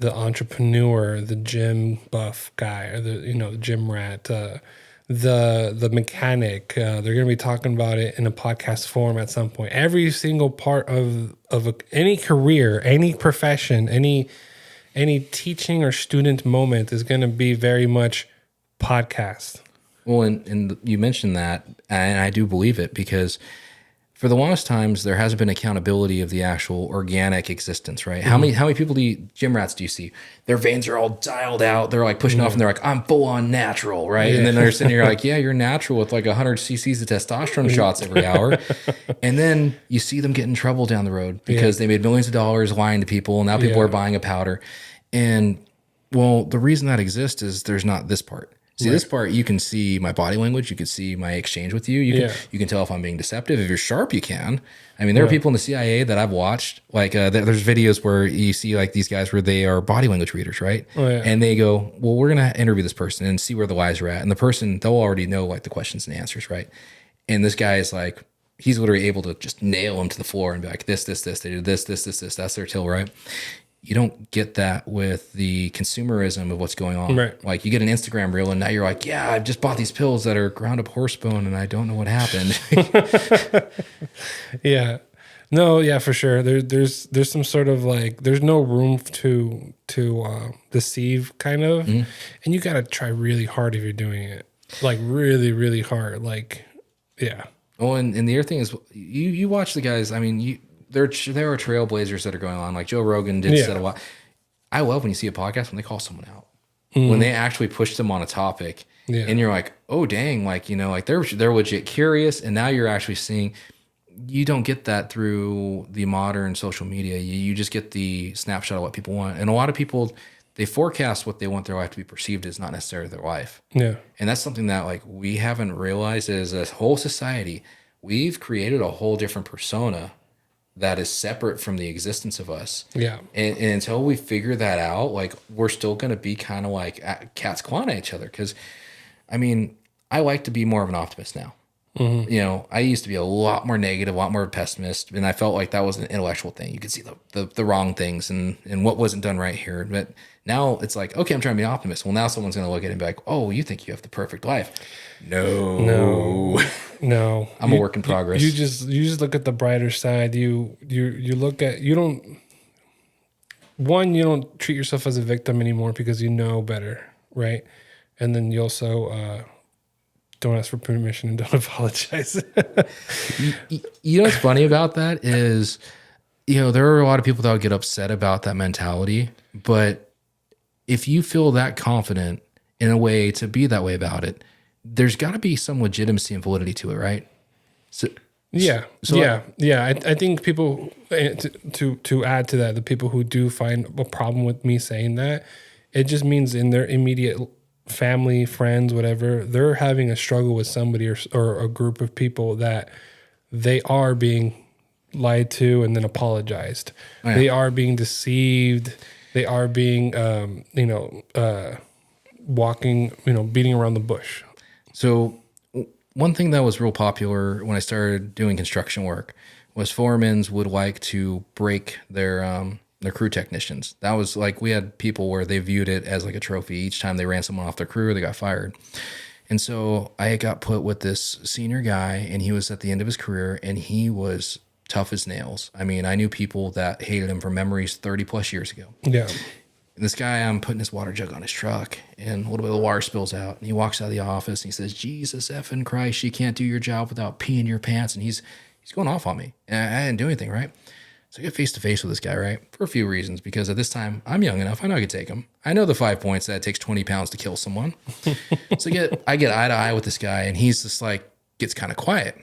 entrepreneur, the gym buff guy, or the gym rat, the mechanic. They're going to be talking about it in a podcast form at some point. Every single part of any career, any profession, any teaching or student moment is going to be very much podcast. Well, and you mentioned that, and I do believe it, because for the longest times, there hasn't been accountability of the actual organic existence, right? How many people gym rats do you see? Their veins are all dialed out. They're like pushing off, and they're like, I'm full on natural, right? And then they're sitting here like, yeah, you're natural with like 100 cc's of testosterone shots every hour. And then you see them get in trouble down the road because they made millions of dollars lying to people, and now people are buying a powder. And well, the reason that exists is there's not this part. See, this part, you can see my body language. You can see my exchange with you. You can tell if I'm being deceptive. If you're sharp, you can. I mean, there are people in the CIA that I've watched. Like, there's videos where you see like these guys where they are body language readers, right? And they go, well, we're going to interview this person and see where the lies are at. And the person, they'll already know like the questions and answers, right? And this guy is like, he's literally able to just nail him to the floor and be like, this, they did this. That's their till, right? You don't get that with the consumerism of what's going on. Right. Like you get an Instagram reel and now you're like, yeah, I've just bought these pills that are ground up horse bone and I don't know what happened. Yeah. No, yeah, for sure. There's some sort of like, there's no room to deceive kind of. And you got to try really hard if you're doing it. Like really, really hard. Like, yeah. Oh, and the other thing is you watch the guys, I mean, there are trailblazers that are going on. Like Joe Rogan did said a lot. I love when you see a podcast when they call someone out, when they actually push them on a topic, and you're like, oh dang, like like they're legit curious, and now you're actually seeing. You don't get that through the modern social media. You just get the snapshot of what people want, and a lot of people they forecast what they want their life to be perceived as, not necessarily their life. Yeah, and that's something that like we haven't realized as a whole society. We've created a whole different persona that is separate from the existence of us. Yeah. And until we figure that out, like we're still going to be kind of like cats clawing at each other. Cause I mean, I like to be more of an optimist now. You know, I used to be a lot more negative, a lot more pessimist, and I felt like that was an intellectual thing. You could see the wrong things and what wasn't done right here. But now it's like, okay, I'm trying to be an optimist. Well, now someone's going to look at it and be like, oh, you think you have the perfect life? No, No. I'm a work in progress. You just look at the brighter side. You look at, you don't treat yourself as a victim anymore because you know better, right? And then you also don't ask for permission and don't apologize. You know what's funny about that is, you know, there are a lot of people that would get upset about that mentality, but if you feel that confident in a way to be that way about it, there's got to be some legitimacy and validity to it, right? So I think people, to add to that, the people who do find a problem with me saying that, it just means in their immediate family, friends, whatever, they're having a struggle with somebody or a group of people that they are being lied to and then apologized. Oh, yeah. They are being deceived. They are being, walking, beating around the bush. So one thing that was real popular when I started doing construction work was foremans would like to break their crew technicians. That was like, we had people where they viewed it as like a trophy. Each time they ran someone off their crew, they got fired. And so I got put with this senior guy, and he was at the end of his career, and he was tough as nails. I mean, I knew people that hated him for memories 30 plus years ago. Yeah. And this guy, I'm putting his water jug on his truck, and a little bit of the water spills out. And he walks out of the office, and he says, Jesus effing Christ, you can't do your job without peeing your pants. And he's going off on me. And I didn't do anything, right? So I get face to face with this guy, right? For a few reasons, because at this time, I'm young enough. I know I could take him. I know the 5 points that it takes 20 pounds to kill someone. So I get eye to eye with this guy, and he's just like, gets kind of quiet.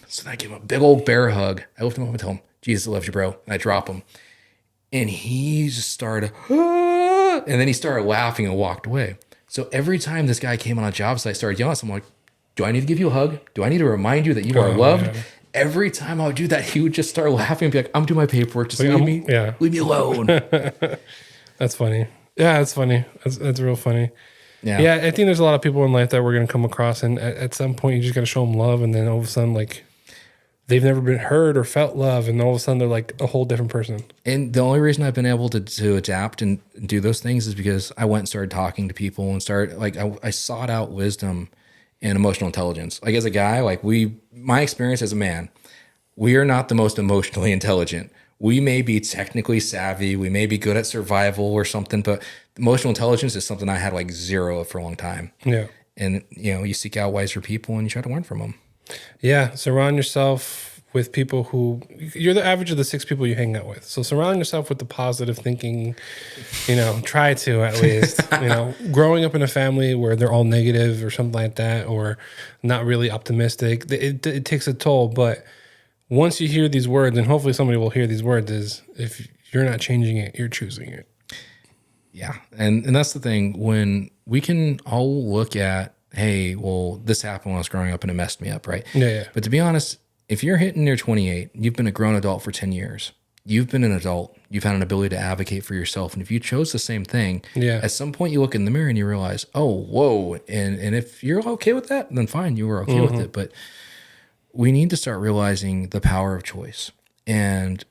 So then I give him a big old bear hug. I lift him up and tell him, Jesus loves you, bro. And I drop him. And he just started, and then he started laughing and walked away. So every time this guy came on a job site, I started yelling at him, like, do I need to give you a hug? Do I need to remind you that you are loved? Yeah. Every time I would do that, he would just start laughing and be like, I'm doing my paperwork. Just leave me alone. That's funny. Yeah, that's funny. That's real funny. Yeah. I think there's a lot of people in life that we're going to come across, and at some point you just got to show them love, and then all of a sudden, like, they've never been heard or felt love, and all of a sudden they're like a whole different person. And the only reason I've been able to adapt and do those things is because I went and started talking to people and started, like, I sought out wisdom and emotional intelligence. Like, as a guy, like, my experience as a man, we are not the most emotionally intelligent. We may be technically savvy, we may be good at survival or something, but emotional intelligence is something I had like zero of for a long time. Yeah. And, you seek out wiser people and you try to learn from them. Yeah. Surround yourself with people who, you're the average of the 6 people you hang out with. So surround yourself with the positive thinking, try to at least, growing up in a family where they're all negative or something like that, or not really optimistic, it takes a toll. But once you hear these words, and hopefully somebody will hear these words, is if you're not changing it, you're choosing it. Yeah. And that's the thing, when we can all look at, hey, well, this happened when I was growing up and it messed me up, right? Yeah. But to be honest, if you're hitting your 28, you've been a grown adult for 10 years, you've been an adult, you've had an ability to advocate for yourself. And if you chose the same thing, at some point you look in the mirror and you realize, oh, whoa. And if you're okay with that, then fine, you were okay with it. But we need to start realizing the power of choice. And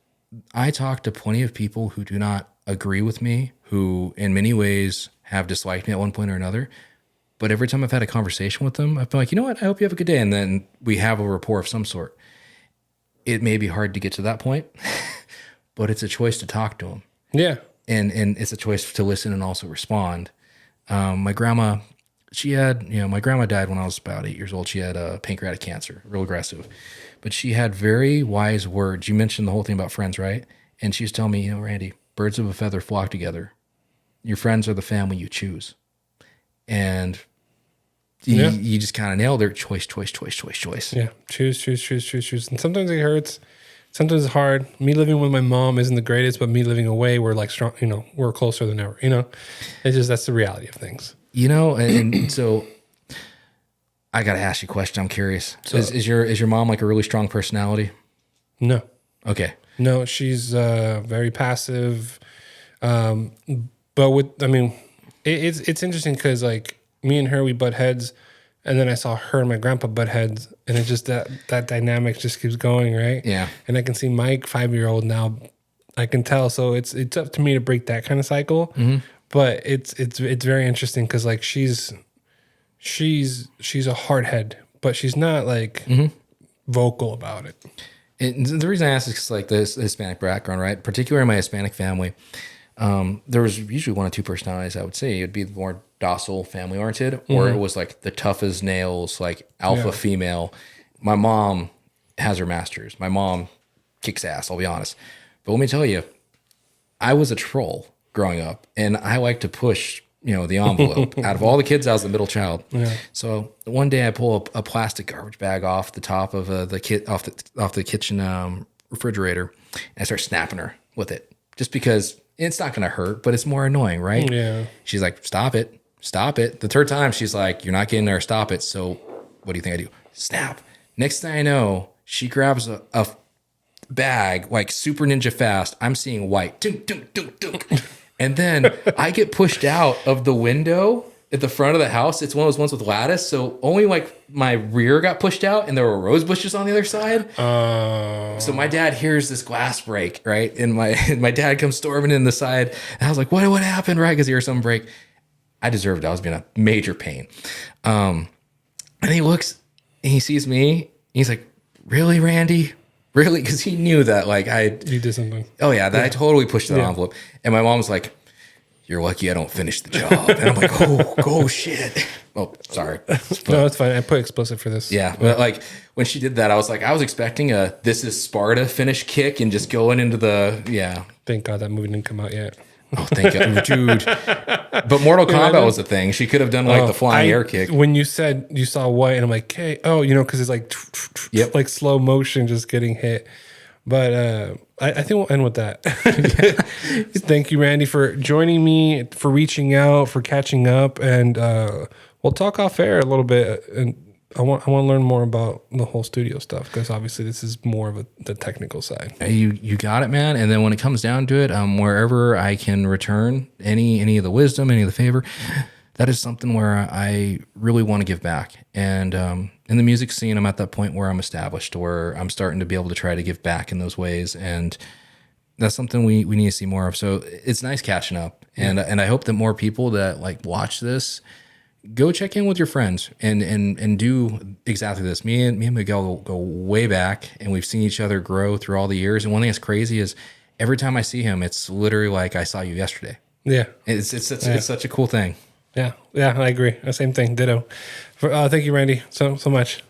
I talk to plenty of people who do not agree with me, who in many ways have disliked me at one point or another. But every time I've had a conversation with them, I've been like, you know what? I hope you have a good day. And then we have a rapport of some sort. It may be hard to get to that point, but it's a choice to talk to them. Yeah. And it's a choice to listen and also respond. My grandma, my grandma died when I was about 8 years old. She had pancreatic cancer, real aggressive. But she had very wise words. You mentioned the whole thing about friends, right? And she was telling me, Randy, birds of a feather flock together. Your friends are the family you choose. And you just kind of nailed it. Choice. Yeah. Choose. And sometimes it hurts. Sometimes it's hard. Me living with my mom isn't the greatest, but me living away, we're like strong, we're closer than ever, It's just, that's the reality of things. And so I got to ask you a question. I'm curious. So, is your mom like a really strong personality? No. Okay. No, she's very passive. But it's interesting because like me and her, we butt heads And then I saw her and my grandpa butt heads, and it just that dynamic just keeps going, right? Yeah. And I can see Mike, 5-year-old now. I can tell. So it's up to me to break that kind of cycle. But it's very interesting because like she's a hardhead, but she's not like vocal about it. And the reason I ask is because like this Hispanic background, right? Particularly in my Hispanic family, there was usually one or two personalities. I would say it would be the more docile, family oriented, or it was like the tough as nails, like alpha female. My mom has her masters. My mom kicks ass. I'll be honest, but let me tell you, I was a troll growing up, and I like to push, the envelope. Out of all the kids, I was the middle child. Yeah. So one day I pull up a plastic garbage bag off the top of off the kitchen refrigerator, and I start snapping her with it, just because it's not going to hurt, but it's more annoying, right? Yeah. She's like, "Stop it, stop it." The third time, she's like, "You're not getting there. Stop it." So what do you think I do? Snap. Next thing I know, she grabs a bag like super ninja fast. I'm seeing white. Dunk, dunk, dunk, dunk. And then I get pushed out of the window at the front of the house. It's one of those ones with lattice. So only like my rear got pushed out, and there were rose bushes on the other side. So my dad hears this glass break, right? And my dad comes storming in the side. And I was like, what happened, right? Because he hears something break. I deserved it. I was being a major pain. And he looks, and he sees me. He's like, "Really, Randy? Really?" Because he knew that like You did something. Oh yeah, I totally pushed that envelope. And my mom's like, "You're lucky I don't finish the job." And I'm like, oh shit. Oh, sorry. No, it's fine. I put explicit for this. Yeah, but like when she did that, I was expecting a "This is Sparta" finish kick and just going into the Thank God that movie didn't come out yet. Oh, thank God, dude. But Mortal Kombat was a thing. She could have done like the flying air kick. When you said you saw white, and I'm like, "Hey, because it's like, like slow motion, just getting hit." But I think we'll end with that. Thank you, Randy, for joining me, for reaching out, for catching up, and we'll talk off air a little bit. And I want to learn more about the whole studio stuff, because obviously this is more of the technical side. You got it, man. And then when it comes down to it, wherever I can return any of the wisdom, any of the favor, that is something where I really want to give back. And in the music scene, I'm at that point where I'm established, where I'm starting to be able to try to give back in those ways. And that's something we need to see more of. So it's nice catching up. And I hope that more people that like watch this go check in with your friends and do exactly this. Me and Miguel go way back, and we've seen each other grow through all the years. And one thing that's crazy is every time I see him, it's literally like I saw you yesterday. Yeah. It's such a cool thing. Yeah, I agree. Same thing. Ditto. Thank you, Randy, so much.